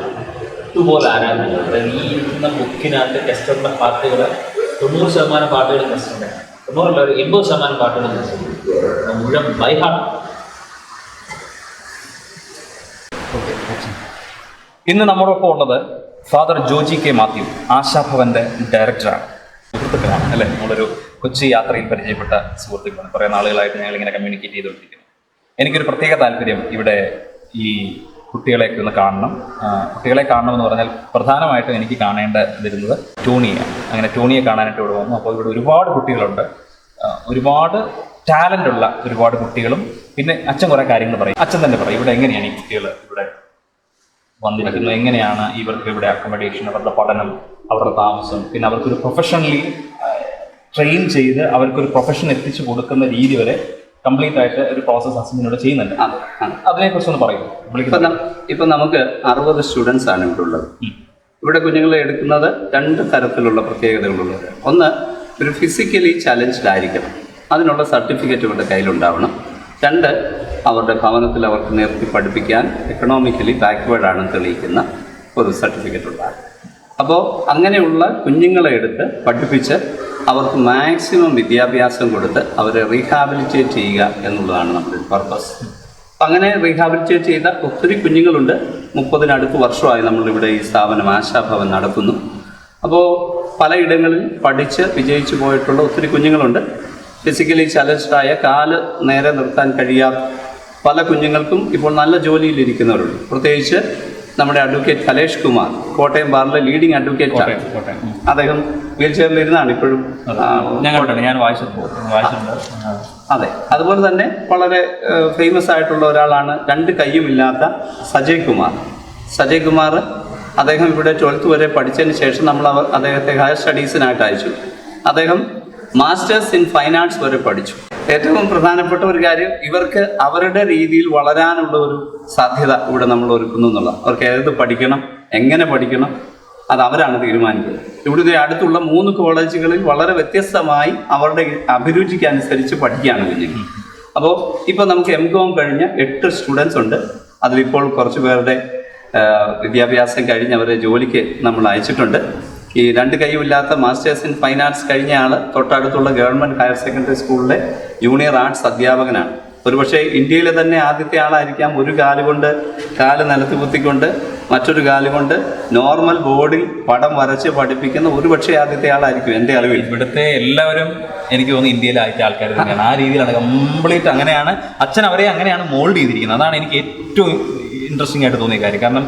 ഇതുപോലെ ആരാധന. അതായത് ഈ ഇരിക്കുന്ന ബുക്കിനകത്ത് കെസ്റ്ററിന്റെ പാട്ടുകൾ 90% പാട്ടുകൾ കെസ്റ്ററിന്റെ, 90% ഒരു 80% പാട്ടുകൾ കെസ്റ്റർ മുഴുവൻ ബൈ ഹാർട്ട്. ഇന്ന് നമ്മോടൊപ്പം ഉള്ളത് ഫാദർ ജോജി കെ മാത്യു, ആശാഭവന്റെ ഡയറക്ടറാണ്. സുഹൃത്തുക്കളാണ് അല്ലേ? നമ്മളൊരു കൊച്ചി യാത്രയിൽ പരിചയപ്പെട്ട സുഹൃത്തുക്കളാണ്. കുറേ നാളുകളായിട്ട് ഞങ്ങൾ ഇങ്ങനെ കമ്മ്യൂണിക്കേറ്റ് ചെയ്തുകൊണ്ടിരിക്കുന്നു. എനിക്കൊരു പ്രത്യേക താല്പര്യം ഇവിടെ ഈ കുട്ടികളെയൊക്കെ ഒന്ന് കാണണം. കുട്ടികളെ കാണണമെന്ന് പറഞ്ഞാൽ പ്രധാനമായിട്ടും എനിക്ക് കാണേണ്ട വരുന്നത് ടോണിയാണ്. അങ്ങനെ ടോണിയെ കാണാനായിട്ട് ഇവിടെ വന്നു. അപ്പോൾ ഇവിടെ ഒരുപാട് കുട്ടികളുണ്ട്, ഒരുപാട് ടാലൻ്റ് ഉള്ള ഒരുപാട് കുട്ടികളും. പിന്നെ അച്ഛൻ കുറേ കാര്യങ്ങൾ പറയും. അച്ഛൻ തന്നെ പറയും ഇവിടെ എങ്ങനെയാണ് ഈ കുട്ടികൾ ഇവിടെ വന്നിരിക്കുന്നത്, എങ്ങനെയാണ് ഇവർക്ക് ഇവിടെ അക്കോമഡേഷൻ, അവരുടെ പഠനം, അവരുടെ താമസം, പിന്നെ അവർക്കൊരു പ്രൊഫഷണലി ട്രെയിൻ ചെയ്ത് അവർക്കൊരു പ്രൊഫഷൻ എത്തിച്ചു കൊടുക്കുന്ന രീതി വരെ കംപ്ലീറ്റ് ആയിട്ട് ഒരു പ്രോസസ് അസിസ്റ്റന്റിനോട് ചെയ്യുന്നുണ്ട്. അതിനെക്കുറിച്ച് ഒന്ന് പറയും. ഇപ്പം നമുക്ക് 60 സ്റ്റുഡൻസ് ആണ് ഇവിടെ ഉള്ളത്. ഇവിടെ കുഞ്ഞുങ്ങളെ എടുക്കുന്നത് 2 തരത്തിലുള്ള പ്രത്യേകതകളുള്ളത്. ഒന്ന്, ഒരു ഫിസിക്കലി ചലഞ്ച്ഡ് ആയിരിക്കണം, അതിനുള്ള സർട്ടിഫിക്കറ്റ് ഇവരുടെ കയ്യിലുണ്ടാവണം. 2, അവരുടെ ഭവനത്തിൽ അവർക്ക് നിർത്തി പഠിപ്പിക്കാൻ എക്കണോമിക്കലി ബാക്ക്വേർഡ് ആണെന്ന് തെളിയിക്കുന്ന ഒരു സർട്ടിഫിക്കറ്റ് ഉണ്ടാകും. അപ്പോൾ അങ്ങനെയുള്ള കുഞ്ഞുങ്ങളെ എടുത്ത് പഠിപ്പിച്ച് അവർക്ക് മാക്സിമം വിദ്യാഭ്യാസം കൊടുത്ത് അവരെ റീഹാബിലിറ്റേറ്റ് ചെയ്യുക എന്നുള്ളതാണ് നമ്മുടെ പർപ്പസ്. അങ്ങനെ റീഹാബിലിറ്റേറ്റ് ചെയ്ത ഒത്തിരി കുഞ്ഞുങ്ങളുണ്ട്. 30-അടുത്ത് വർഷമായി നമ്മളിവിടെ ഈ സ്ഥാപനം ആശാഭവൻ നടത്തുന്നു. അപ്പോൾ പലയിടങ്ങളിൽ പഠിച്ച് വിജയിച്ചു പോയിട്ടുള്ള ഒത്തിരി കുഞ്ഞുങ്ങളുണ്ട്. ഫിസിക്കലി ചലഞ്ച്ഡായ, കാല് നേരെ നിർത്താൻ കഴിയാത്ത പല കുഞ്ഞുങ്ങൾക്കും ഇപ്പോൾ നല്ല ജോലിയിലിരിക്കുന്നവരുണ്ട്. പ്രത്യേകിച്ച് നമ്മുടെ അഡ്വക്കേറ്റ് കലേഷ് കുമാർ, കോട്ടയം ബാറിലെ ലീഡിംഗ് അഡ്വക്കേറ്റ് ആണ്. അദ്ദേഹം വീൽ ചെയറിലിരുന്നാണ് ഇപ്പോഴും ഞാൻ വായിച്ചിട്ടുണ്ട്. അതെ, അതുപോലെ തന്നെ വളരെ ഫേമസ് ആയിട്ടുള്ള ഒരാളാണ് 2 കൈയുമില്ലാത്ത സജയ് കുമാർ. അദ്ദേഹം ഇവിടെ 12th വരെ പഠിച്ചതിന് ശേഷം നമ്മൾ അദ്ദേഹത്തെ ഹയർ സ്റ്റഡീസിനായിട്ട് അയച്ചു. അദ്ദേഹം മാസ്റ്റേഴ്സ് ഇൻ ഫൈൻ ആർട്സ് വരെ പഠിച്ചു. ഏറ്റവും പ്രധാനപ്പെട്ട ഒരു കാര്യം, ഇവർക്ക് അവരുടെ രീതിയിൽ വളരാനുള്ള ഒരു സാധ്യത ഇവിടെ നമ്മൾ ഒരുക്കുന്നു എന്നുള്ളത്. അവർക്ക് ഏത് പഠിക്കണം, എങ്ങനെ പഠിക്കണം, അത് അവരാണ് തീരുമാനിക്കുന്നത്. ഇവിടുത്തെ അടുത്തുള്ള 3 കോളേജുകളിൽ വളരെ വ്യത്യസ്തമായി അവരുടെ അഭിരുചിക്ക് അനുസരിച്ച് പഠിക്കുകയാണ് കുഞ്ഞുങ്ങൾ. അപ്പോൾ ഇപ്പോൾ നമുക്ക് M.Com കഴിഞ്ഞ 8 സ്റ്റുഡൻസ് ഉണ്ട്. അതിലിപ്പോൾ കുറച്ച് പേരുടെ വിദ്യാഭ്യാസം കഴിഞ്ഞ് അവരെ ജോലിക്ക് നമ്മൾ അയച്ചിട്ടുണ്ട്. ഈ 2 കൈയുമില്ലാത്ത മാസ്റ്റേഴ്സ് ഇൻ ഫൈൻ ആർട്സ് കഴിഞ്ഞ ആൾ തൊട്ടടുത്തുള്ള ഗവൺമെൻറ് ഹയർ സെക്കൻഡറി സ്കൂളിലെ ജൂനിയർ ആർട്സ് അധ്യാപകനാണ്. ഒരുപക്ഷെ ഇന്ത്യയിലെ തന്നെ ആദ്യത്തെ ആളായിരിക്കാം ഒരു കാലുകൊണ്ട് കാല് നിലത്ത് കുത്തിക്കൊണ്ട് മറ്റൊരു കാലുകൊണ്ട് നോർമൽ ബോർഡിൽ പടം വരച്ച് പഠിപ്പിക്കുന്ന ഒരുപക്ഷെ ആദ്യത്തെ ആളായിരിക്കും എൻ്റെ അറിവിൽ. ഇവിടുത്തെ എല്ലാവരും എനിക്ക് തോന്നുന്നു ഇന്ത്യയിലായിട്ട് ആൾക്കാർ തന്നെയാണ്. ആ രീതിയിലാണ് കംപ്ലീറ്റ് അങ്ങനെയാണ് അച്ഛൻ അവരെ അങ്ങനെയാണ് മോൾഡ് ചെയ്തിരിക്കുന്നത്. അതാണ് എനിക്ക് ഏറ്റവും ഇൻട്രസ്റ്റിംഗ് ആയിട്ട് തോന്നിയ കാര്യം. കാരണം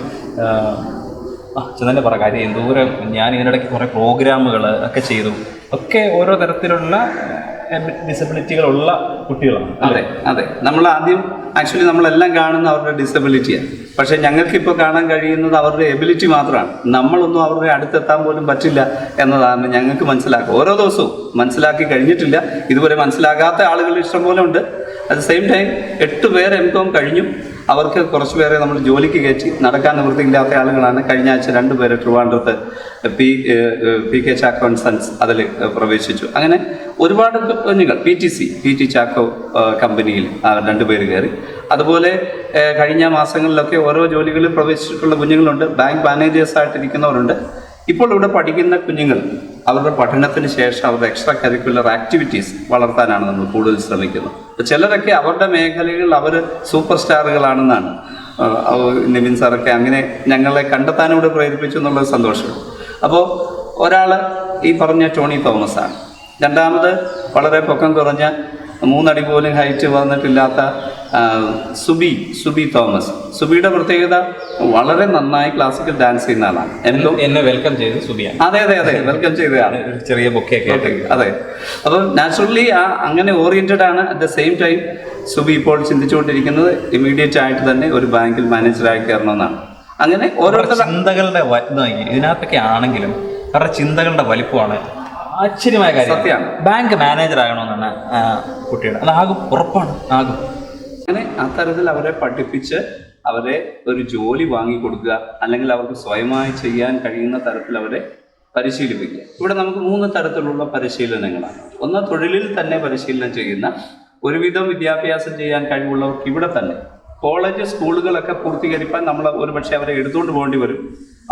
അച്ഛൻ തന്നെ പറ കാര്യം എന്തോരം ഞാൻ ഇതിനിടയ്ക്ക് കുറേ പ്രോഗ്രാമുകൾ ഒക്കെ ചെയ്തു. ഒക്കെ ഓരോ തരത്തിലുള്ള ഡിസബിലിറ്റികളുള്ള കുട്ടികളാണ്. അതെ അതെ, നമ്മൾ ആദ്യം ആക്ച്വലി നമ്മളെല്ലാം കാണുന്ന അവരുടെ ഡിസബിലിറ്റിയാണ്. പക്ഷേ ഞങ്ങൾക്കിപ്പോൾ കാണാൻ കഴിയുന്നത് അവരുടെ എബിലിറ്റി മാത്രമാണ്. നമ്മളൊന്നും അവരുടെ അടുത്തെത്താൻ പോലും പറ്റില്ല എന്നതാണ് ഞങ്ങൾക്ക് മനസ്സിലാക്കുക. ഓരോ ദിവസവും മനസ്സിലാക്കി കഴിഞ്ഞിട്ടില്ല. ഇതുവരെ മനസ്സിലാകാത്ത ആളുകൾ ഇഷ്ടംപോലെ ഉണ്ട്. അറ്റ് ദ സെയിം ടൈം 8 പേർ M.Com കഴിഞ്ഞു. അവർക്ക് കുറച്ച് പേരെ നമ്മൾ ജോലിക്ക് കയറ്റി. നടക്കാൻ നിവൃത്തിയില്ലാത്ത ആളുകളാണ്. കഴിഞ്ഞ ആഴ്ച 2 പേര് ട്രിവാൻഡ്രത്ത് PK ചാക്കോ ആൻഡ് സൺസ് അതിൽ പ്രവേശിച്ചു. അങ്ങനെ ഒരുപാട് കുഞ്ഞുങ്ങൾ PT ചാക്കോ കമ്പനിയിൽ 2 പേര് കയറി. അതുപോലെ കഴിഞ്ഞ മാസങ്ങളിലൊക്കെ ഓരോ ജോലികളിൽ പ്രവേശിച്ചിട്ടുള്ള കുഞ്ഞുങ്ങളുണ്ട്. ബാങ്ക് മാനേജേഴ്സായിട്ടിരിക്കുന്നവരുണ്ട്. ഇപ്പോൾ ഇവിടെ പഠിക്കുന്ന കുഞ്ഞുങ്ങൾ അവരുടെ പഠനത്തിന് ശേഷം അവരുടെ എക്സ്ട്രാ കരിക്കുലർ ആക്ടിവിറ്റീസ് വളർത്താനാണ് നമ്മൾ കൂടുതൽ ശ്രമിക്കുന്നത്. ചിലരൊക്കെ അവരുടെ മേഖലകളിൽ അവർ സൂപ്പർ സ്റ്റാറുകളാണെന്നാണ് നിവിൻ സാറൊക്കെ അങ്ങനെ ഞങ്ങളെ കണ്ടെത്താനൂടെ പ്രേരിപ്പിച്ചു എന്നുള്ളത് സന്തോഷമാണ്. അപ്പോൾ ഒരാൾ ഈ പറഞ്ഞ ടോണി തോമസ് ആണ്. രണ്ടാമത് വളരെ പൊക്കം കുറഞ്ഞ 3 അടി പോലും ഹൈറ്റ് വന്നിട്ടില്ലാത്ത സുബി തോമസ്. സുബിയുടെ പ്രത്യേകത വളരെ നന്നായി ക്ലാസിക്കൽ ഡാൻസ് ചെയ്യുന്ന ആളാണ്. എന്നെ വെൽക്കം ചെയ്ത് സുബിയാണ്. അതെ വെൽക്കം ചെയ്തതാണ്. ചെറിയ ബൊക്കെയൊക്കെ ആയിട്ട്. അതെ, അപ്പോൾ നാച്ചുറലി അങ്ങനെ ഓറിയന്റഡ് ആണ്. At the same time Subi ഇപ്പോൾ ചിന്തിച്ചുകൊണ്ടിരിക്കുന്നത് ഇമ്മീഡിയറ്റ് ആയിട്ട് തന്നെ ഒരു ബാങ്കിൽ മാനേജറായി കയറണമെന്നാണ്. അങ്ങനെ ഓരോരുത്തരുടെ ചിന്തകളുടെ ഇതിനകത്തൊക്കെ ആണെങ്കിലും അവരുടെ ചിന്തകളുടെ വലിപ്പമാണ് ആശ്ചര്യമായ കാര്യം. സത്യമാണ്. ബാങ്ക് മാനേജർ ആകണമെന്നാണ് കുട്ടിയുടെ. അതാകും, ഉറപ്പാണ്, ആകും. അങ്ങനെ അത്തരത്തിൽ അവരെ പഠിപ്പിച്ച് അവരെ ഒരു ജോലി വാങ്ങിക്കൊടുക്കുക, അല്ലെങ്കിൽ അവർക്ക് സ്വയമായി ചെയ്യാൻ കഴിയുന്ന തരത്തിൽ അവരെ പരിശീലിപ്പിക്കുക. ഇവിടെ നമുക്ക് 3 തരത്തിലുള്ള പരിശീലനങ്ങളാണ്. ഒന്ന്, തൊഴിലിൽ തന്നെ പരിശീലനം ചെയ്യുന്ന ഒരുവിധം വിദ്യാഭ്യാസം ചെയ്യാൻ കഴിവുള്ളവർക്ക് ഇവിടെ തന്നെ കോളേജ് സ്കൂളുകളൊക്കെ പൂർത്തീകരിക്കാൻ നമ്മൾ ഒരുപക്ഷെ അവരെ എടുത്തുകൊണ്ട് പോകേണ്ടി വരും.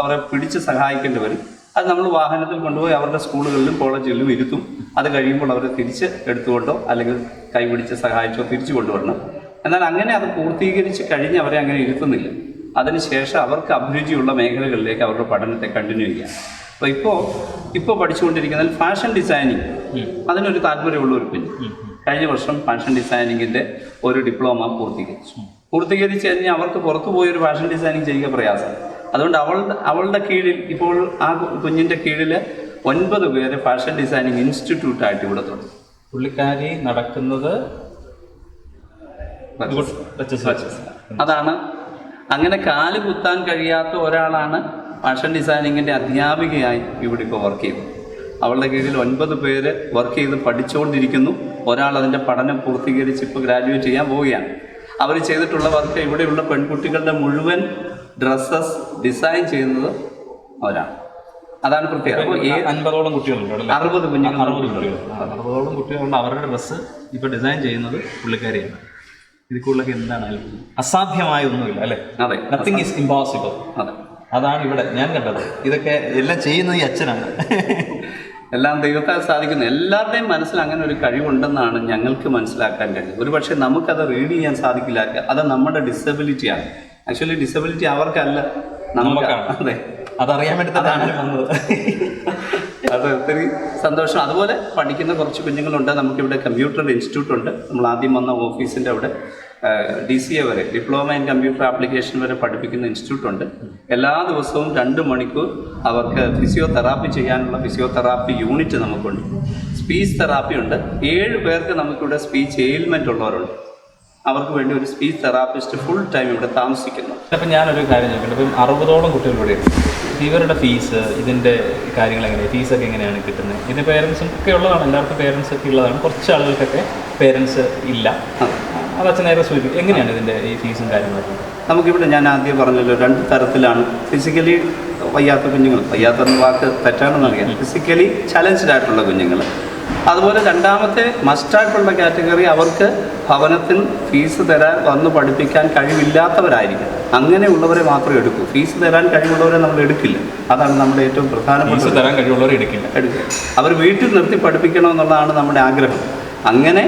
അവരെ പിടിച്ച് സഹായിക്കേണ്ടി വരും. അത് നമ്മൾ വാഹനത്തിൽ കൊണ്ടുപോയി അവരുടെ സ്കൂളുകളിലും കോളേജുകളിലും ഇരുത്തും. അത് കഴിയുമ്പോൾ അവരെ തിരിച്ച് എടുത്തുകൊണ്ടോ അല്ലെങ്കിൽ കൈപിടിച്ച് സഹായിച്ചോ തിരിച്ചു കൊണ്ടുവരണം. എന്നാൽ അങ്ങനെ അത് പൂർത്തീകരിച്ച് കഴിഞ്ഞ് അവരെ അങ്ങനെ ഇരുത്തുന്നില്ല. അതിനുശേഷം അവർക്ക് അഭിരുചിയുള്ള മേഖലകളിലേക്ക് അവരുടെ പഠനത്തെ കണ്ടിന്യൂ ചെയ്യാം. അപ്പോൾ ഇപ്പോൾ പഠിച്ചുകൊണ്ടിരിക്കുന്നതിൽ ഫാഷൻ ഡിസൈനിങ്, അതിനൊരു താല്പര്യമുള്ള ഒരു കുഞ്ഞ് കഴിഞ്ഞ വർഷം ഫാഷൻ ഡിസൈനിങ്ങിൻ്റെ ഒരു ഡിപ്ലോമ പൂർത്തീകരിച്ച് കഴിഞ്ഞാൽ അവർക്ക് പുറത്തു പോയൊരു ഫാഷൻ ഡിസൈനിങ് ചെയ്യുക പ്രയാസം. അതുകൊണ്ട് അവളുടെ കീഴിൽ ഇപ്പോൾ ആ കുഞ്ഞിൻ്റെ കീഴിൽ 9 പേര് ഫാഷൻ ഡിസൈനിങ് ഇൻസ്റ്റിറ്റ്യൂട്ടായിട്ട് ഇവിടെ തുടങ്ങി. പുള്ളിക്കാരി നടക്കുന്നത് അതാണ്. അങ്ങനെ കാല് കുത്താൻ കഴിയാത്ത ഒരാളാണ് ഫാഷൻ ഡിസൈനിങ്ങിൻ്റെ അധ്യാപികയായി ഇവിടെ ഇപ്പോൾ വർക്ക് ചെയ്യുന്നത്. അവളുടെ കീഴിൽ 9 പേര് വർക്ക് ചെയ്ത് പഠിച്ചുകൊണ്ടിരിക്കുന്നു. ഒരാൾ അതിൻ്റെ പഠനം പൂർത്തീകരിച്ച് ഇപ്പോൾ ഗ്രാജുവേറ്റ് ചെയ്യാൻ പോവുകയാണ്. അവർ ചെയ്തിട്ടുള്ള വർക്ക് ഇവിടെയുള്ള പെൺകുട്ടികളുടെ മുഴുവൻ ഡ്രസ്സസ് ഡിസൈൻ ചെയ്യുന്നത് അവരാണ്. അതാണ് പ്രത്യേകത. അപ്പോൾ 50ഓളം കുട്ടികളുണ്ട്, 60 കുഞ്ഞുങ്ങൾ, 60ഓളം കുട്ടികളുണ്ട്. അവരുടെ ഡ്രസ്സ് ഇപ്പോൾ ഡിസൈൻ ചെയ്യുന്നത് പുള്ളിക്കാരിയാണ്. ഇതിക്കുള്ളൊക്കെ എന്താണ് അസാധ്യമായ ഒന്നുമില്ല, അല്ലേ? അതെ, നത്തിങ് ഈസ് ഇമ്പോസിബിൾ. അതെ, അതാണ് ഇവിടെ ഞാൻ കണ്ടത്. ഇതൊക്കെ എല്ലാം ചെയ്യുന്നത് ഈ അച്ഛനാണ്. എല്ലാം ദൈവത്താൽ സാധിക്കുന്നു. എല്ലാവരുടെയും മനസ്സിൽ അങ്ങനെ ഒരു കഴിവുണ്ടെന്നാണ് ഞങ്ങൾക്ക് മനസ്സിലാക്കാൻ കഴിയുന്നത്. ഒരു പക്ഷേ നമുക്കത് റീഡ് ചെയ്യാൻ സാധിക്കില്ല. അത് നമ്മുടെ ഡിസബിലിറ്റിയാണ്. ആക്ച്വലി ഡിസബിലിറ്റി അവർക്കല്ല, നമുക്കാണ്. അതെ, അതറിയാൻ വേണ്ടി തന്നെയാണ് വന്നത്. അത് ഒത്തിരി സന്തോഷം. അതുപോലെ പഠിക്കുന്ന കുറച്ച് കുഞ്ഞുങ്ങളുണ്ട്. നമുക്കിവിടെ കമ്പ്യൂട്ടർ ഇൻസ്റ്റിറ്റ്യൂട്ട് ഉണ്ട്. നമ്മൾ ആദ്യം വന്ന ഓഫീസിൻ്റെ അവിടെ DCA വരെ, ഡിപ്ലോമ ഇൻ കമ്പ്യൂട്ടർ ആപ്ലിക്കേഷൻ വരെ പഠിപ്പിക്കുന്ന ഇൻസ്റ്റിറ്റ്യൂട്ട് ഉണ്ട്. എല്ലാ ദിവസവും 2 മണിക്കൂർ അവർക്ക് ഫിസിയോതെറാപ്പി ചെയ്യാനുള്ള ഫിസിയോതെറാപ്പി യൂണിറ്റ് നമുക്കുണ്ട്. സ്പീച്ച് തെറാപ്പി ഉണ്ട്. 7 പേർക്ക് നമുക്കിവിടെ സ്പീച്ച് എയിൽമെൻ്റ് ഉള്ളവരുണ്ട്. അവർക്ക് വേണ്ടി ഒരു സ്പീച്ച് തെറാപ്പിസ്റ്റ് ഫുൾ ടൈം ഇവിടെ താമസിക്കുന്നു. അപ്പം ഞാനൊരു കാര്യം ചോദിക്കട്ടെ, ഇപ്പം 60ഓളം കുട്ടികൾ ഇവിടെ ഉണ്ട്. ഇവരുടെ ഫീസ്, ഇതിൻ്റെ കാര്യങ്ങൾ എങ്ങനെയാണ്, ഫീസൊക്കെ എങ്ങനെയാണ് കിട്ടുന്നത്? ഇത് പേരൻസും ഒക്കെ ഉള്ളതാണ്, എല്ലാവർക്കും പേരൻസ് ഒക്കെ ഉള്ളതാണ്, കുറച്ച് ആളുകൾക്കൊക്കെ പേരൻസ് ഇല്ല. അത് അച്ഛൻ നേരെ സൂചിപ്പിക്കും, എങ്ങനെയാണ് ഇതിൻ്റെ ഈ ഫീസും കാര്യങ്ങളൊക്കെ? നമുക്കിവിടെ ഞാൻ ആദ്യം പറഞ്ഞല്ലോ 2 തരത്തിലാണ്. ഫിസിക്കലി വയ്യാത്ത കുഞ്ഞുങ്ങൾ, വയ്യാത്തെന്ന വാക്ക് തെറ്റാണെന്നറിയാം, ഫിസിക്കലി ചലഞ്ച്ഡ് ആയിട്ടുള്ള കുഞ്ഞുങ്ങൾ. അതുപോലെ രണ്ടാമത്തെ മസ്റ്റായിട്ടുള്ള കാറ്റഗറി അവർക്ക് ഭവനത്തിൽ ഫീസ് തരാൻ വന്ന് പഠിപ്പിക്കാൻ കഴിവില്ലാത്തവരായിരിക്കും. അങ്ങനെയുള്ളവരെ മാത്രമേ എടുക്കൂ. ഫീസ് തരാൻ കഴിവുള്ളവരെ നമ്മൾ എടുക്കില്ല. അതാണ് നമ്മുടെ ഏറ്റവും പ്രധാനപ്പെട്ട. തരാൻ കഴിവുള്ളവരെ എടുക്കില്ല. അവർ വീട്ടിൽ നിർത്തി പഠിപ്പിക്കണമെന്നുള്ളതാണ് നമ്മുടെ ആഗ്രഹം. അങ്ങനെ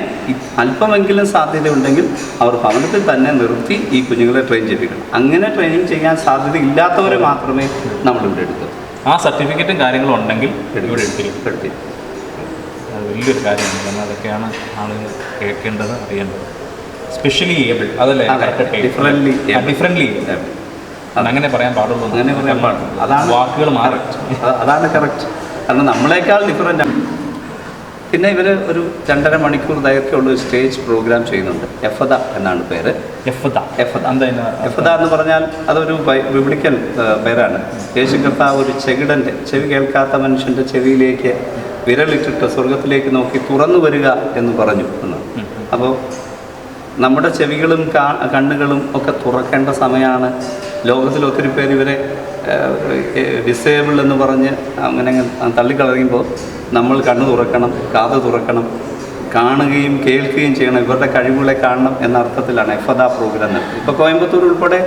അല്പമെങ്കിലും സാധ്യതയുണ്ടെങ്കിൽ അവർ ഭവനത്തിൽ തന്നെ നിർത്തി ഈ കുഞ്ഞുങ്ങളെ ട്രെയിൻ ചെയ്യിപ്പിക്കണം. അങ്ങനെ ട്രെയിനിങ് ചെയ്യാൻ സാധ്യത ഇല്ലാത്തവരെ മാത്രമേ നമ്മളിവിടെ എടുക്കൂ. ആ സർട്ടിഫിക്കറ്റും കാര്യങ്ങളും ഉണ്ടെങ്കിൽ ഇവിടെ എടുത്തിരിക്കും. അത് വലിയൊരു കാര്യമാണ്. കാരണം അതൊക്കെയാണ് ആളുകൾ കേൾക്കേണ്ടത്, അറിയേണ്ടത്. സ്പെഷ്യലി ഏബിൾ, അതല്ലേ? ഡിഫറെൻ്റ്ലി അങ്ങനെ പറയാൻ പാടുള്ളൂ. അങ്ങനെ പറയാൻ പാടുള്ളൂ. അതാണ് വാക്കുകൾ മാറി. അതാണ് കറക്റ്റ്. കാരണം നമ്മളെക്കാൾ ഡിഫറൻ്റ് ആണ്. പിന്നെ ഇവർ ഒരു 2.5 മണിക്കൂർ ദൈർഘ്യമുള്ള ഒരു സ്റ്റേജ് പ്രോഗ്രാം ചെയ്യുന്നുണ്ട്. എഫദ എന്നാണ് പേര്. എഫദ എന്ന് പറഞ്ഞാൽ അതൊരു ബിബ്ലിക്കൽ പേരാണ്. യേശു കർത്താവ് ഒരു ചെകിടൻ്റെ, ചെവി കേൾക്കാത്ത മനുഷ്യൻ്റെ ചെവിയിലേക്ക് വിരലിട്ടിട്ട് സ്വർഗത്തിലേക്ക് നോക്കി തുറന്നു വരിക എന്ന് പറഞ്ഞു എന്ന്. അപ്പോൾ നമ്മുടെ ചെവികളും കണ്ണുകളും ഒക്കെ തുറക്കേണ്ട സമയമാണ്. ലോകത്തിൽ ഒത്തിരി പേര് ഇവരെ ഡിസേബിൾ എന്ന് പറഞ്ഞ് അങ്ങനെ തള്ളിക്കളയുമ്പോൾ നമ്മൾ കണ്ണ് തുറക്കണം, കാത് തുറക്കണം, കാണുകയും കേൾക്കുകയും ചെയ്യണം. ഇവരുടെ കഴിവുകളെ കാണണം എന്ന അർത്ഥത്തിലാണ് എഫദ പ്രോഗ്രാം നടത്തുന്നത്. ഇപ്പോൾ കോയമ്പത്തൂർ ഉൾപ്പെടെ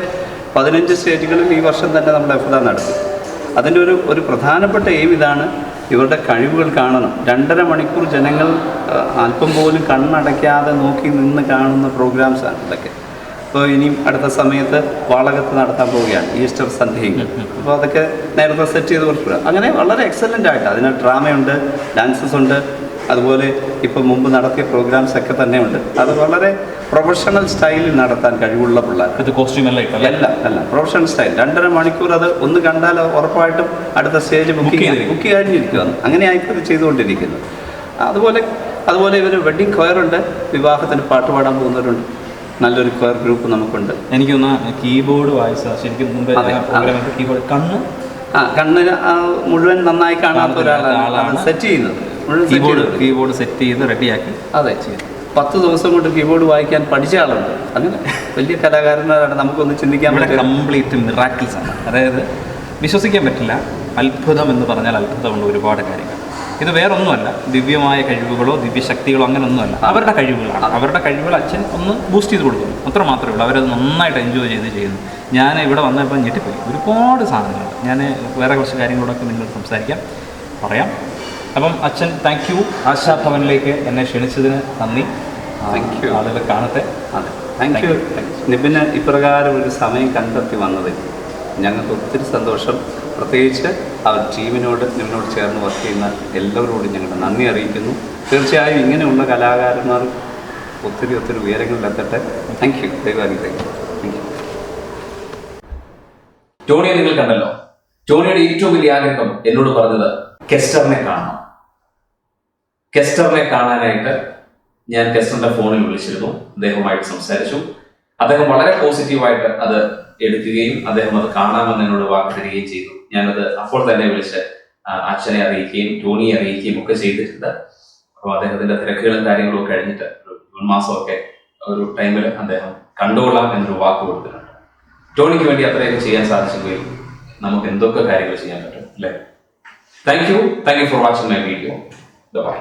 15 സ്റ്റേറ്റുകളിൽ ഈ വർഷം തന്നെ നമ്മൾ എഫദ നടത്തി. അതിൻ്റെ ഒരു പ്രധാനപ്പെട്ട എയിം ഇതാണ്, ഇവരുടെ കഴിവുകൾ കാണണം. 2.5 മണിക്കൂർ ജനങ്ങൾ അല്പം പോലും കണ്ണടയ്ക്കാതെ നോക്കി നിന്ന് കാണുന്ന പ്രോഗ്രാംസാണ് ഇതൊക്കെ. അപ്പോൾ ഇനിയും അടുത്ത സമയത്ത് വാളകത്ത് നടത്താൻ പോവുകയാണ്, ഈസ്റ്റർ സന്ധ്യയിൽ. അപ്പോൾ അതൊക്കെ നേരത്തെ സെറ്റ് ചെയ്ത് കൊടുക്കുക. അങ്ങനെ വളരെ എക്സലൻ്റ് ആയിട്ട് അതിന് ഡ്രാമയുണ്ട്, ഡാൻസസ് ഉണ്ട്, അതുപോലെ ഇപ്പോൾ മുമ്പ് നടത്തിയ പ്രോഗ്രാംസ് ഒക്കെ തന്നെ ഉണ്ട്. അത് വളരെ പ്രൊഫഷണൽ സ്റ്റൈലിൽ നടത്താൻ കഴിവുള്ള പിള്ളേർ. കോസ്റ്റ്യൂം അല്ല പ്രൊഫഷണൽ സ്റ്റൈൽ. 2.5 മണിക്കൂർ അത് ഒന്ന് കണ്ടാൽ ഉറപ്പായിട്ടും അടുത്ത സ്റ്റേജ് ബുക്ക് കഴിഞ്ഞിരിക്കുകയാണ്. അങ്ങനെയായിപ്പോൾ ഇത് ചെയ്തുകൊണ്ടിരിക്കുന്നത്. അതുപോലെ ഇവർ വെഡ്ഡിങ് കൊയറുണ്ട്, വിവാഹത്തിന് പാട്ട് പാടാൻ പോകുന്നവരുണ്ട്. നല്ലൊരു കൊയർ ഗ്രൂപ്പ് നമുക്കുണ്ട്. എനിക്ക് തോന്നുന്നു കീബോർഡ് വായിച്ച ശരിക്കും കീബോർഡ് കണ്ണിന് മുഴുവൻ നന്നായി കാണാത്ത ഒരാളാണ് സെറ്റ് ചെയ്യുന്നത്. കീബോർഡ് സെറ്റ് ചെയ്ത് റെഡിയാക്കി. അതെ, 10 ദിവസം കൊണ്ട് കീബോർഡ് വായിക്കാൻ പഠിച്ച ആളുണ്ട്. അങ്ങനെ വലിയ കലാകാരന്മാരാണ്. നമുക്കൊന്ന് ചിന്തിക്കാൻ പറ്റില്ല. കംപ്ലീറ്റ് മിറാക്കിൾസ് ആണ്. അതായത് വിശ്വസിക്കാൻ പറ്റില്ല. അത്ഭുതം എന്ന് പറഞ്ഞാൽ അത്ഭുതമുള്ള ഒരുപാട് കാര്യങ്ങൾ. ഇത് വേറൊന്നുമല്ല, ദിവ്യമായ കഴിവുകളോ ദിവ്യശക്തികളോ അങ്ങനെയൊന്നുമല്ല. അവരുടെ കഴിവുകളാണ്. അവരുടെ കഴിവുകൾ അച്ഛൻ ഒന്ന് ബൂസ്റ്റ് ചെയ്ത് കൊടുക്കുന്നു, അത്ര മാത്രമേ ഉള്ളൂ. അവരത് നന്നായിട്ട് എൻജോയ് ചെയ്ത് ചെയ്യുന്നു. ഞാൻ ഇവിടെ വന്നപ്പോൾ ഞെട്ടിപ്പോയി. ഒരുപാട് സാധനങ്ങളുണ്ട്. ഞാൻ വേറെ കുറച്ച് കാര്യങ്ങളോടൊക്കെ നിങ്ങളോട് പറയാം. അപ്പം അച്ഛൻ താങ്ക് യു. ആശാഭവനിലേക്ക് എന്നെ ക്ഷണിച്ചതിന് നന്ദി. ആളുകളെ കാണട്ടെ. അതെ, താങ്ക് യു. നിബിന് ഇപ്രകാരം ഒരു സമയം കണ്ടെത്തി വന്നതിൽ ഞങ്ങൾക്ക് ഒത്തിരി സന്തോഷം. പ്രത്യേകിച്ച് അവർ ടീമിനോട് നിന്നോട് ചേർന്ന് വർക്ക് ചെയ്യുന്ന എല്ലാവരോടും ഞങ്ങളുടെ നന്ദി അറിയിക്കുന്നു. തീർച്ചയായും ഇങ്ങനെയുള്ള കലാകാരന്മാർ ഒത്തിരി ഉയരങ്ങളിലെത്തട്ടെ. Thank you. ദൈവാനുഗ്രഹിക്കട്ടെ. Thank you. ടോണിയെ നിങ്ങൾ കണ്ടല്ലോ. ടോണിയുടെ ഏറ്റവും വലിയ ആഗ്രഹം എന്നോട് പറഞ്ഞത് കെസ്റ്ററിനെ കാണണം. കെസ്റ്ററിനെ കാണാനായിട്ട് ഞാൻ കെസ്റ്ററിന്റെ ഫോണിൽ വിളിച്ചിരുന്നു. അദ്ദേഹവുമായിട്ട് സംസാരിച്ചു. അദ്ദേഹം വളരെ പോസിറ്റീവായിട്ട് അത് എടുക്കുകയും അദ്ദേഹം അത് കാണാമെന്ന് എന്നോട് വാക്ക് തരികയും ചെയ്തു. ഞാനത് അപ്പോൾ തന്നെ വിളിച്ച് അച്ഛനെ അറിയിക്കുകയും ടോണിയെ അറിയിക്കുകയും ഒക്കെ ചെയ്തിട്ടുണ്ട്. അപ്പോൾ അദ്ദേഹത്തിന്റെ തിരക്കുകളും കാര്യങ്ങളും ഒക്കെ കഴിഞ്ഞിട്ട് ഒരു 1 മാസമൊക്കെ ഒരു ടൈമിൽ അദ്ദേഹം കണ്ടുകൊള്ളാം എന്നൊരു വാക്ക് കൊടുത്തിട്ടുണ്ട്. ടോണിക്ക് വേണ്ടി അത്രയൊക്കെ ചെയ്യാൻ സാധിച്ചെങ്കിൽ നമുക്ക് എന്തൊക്കെ കാര്യങ്ങൾ ചെയ്യാൻ പറ്റും അല്ലേ? Thank you for watching my video. By.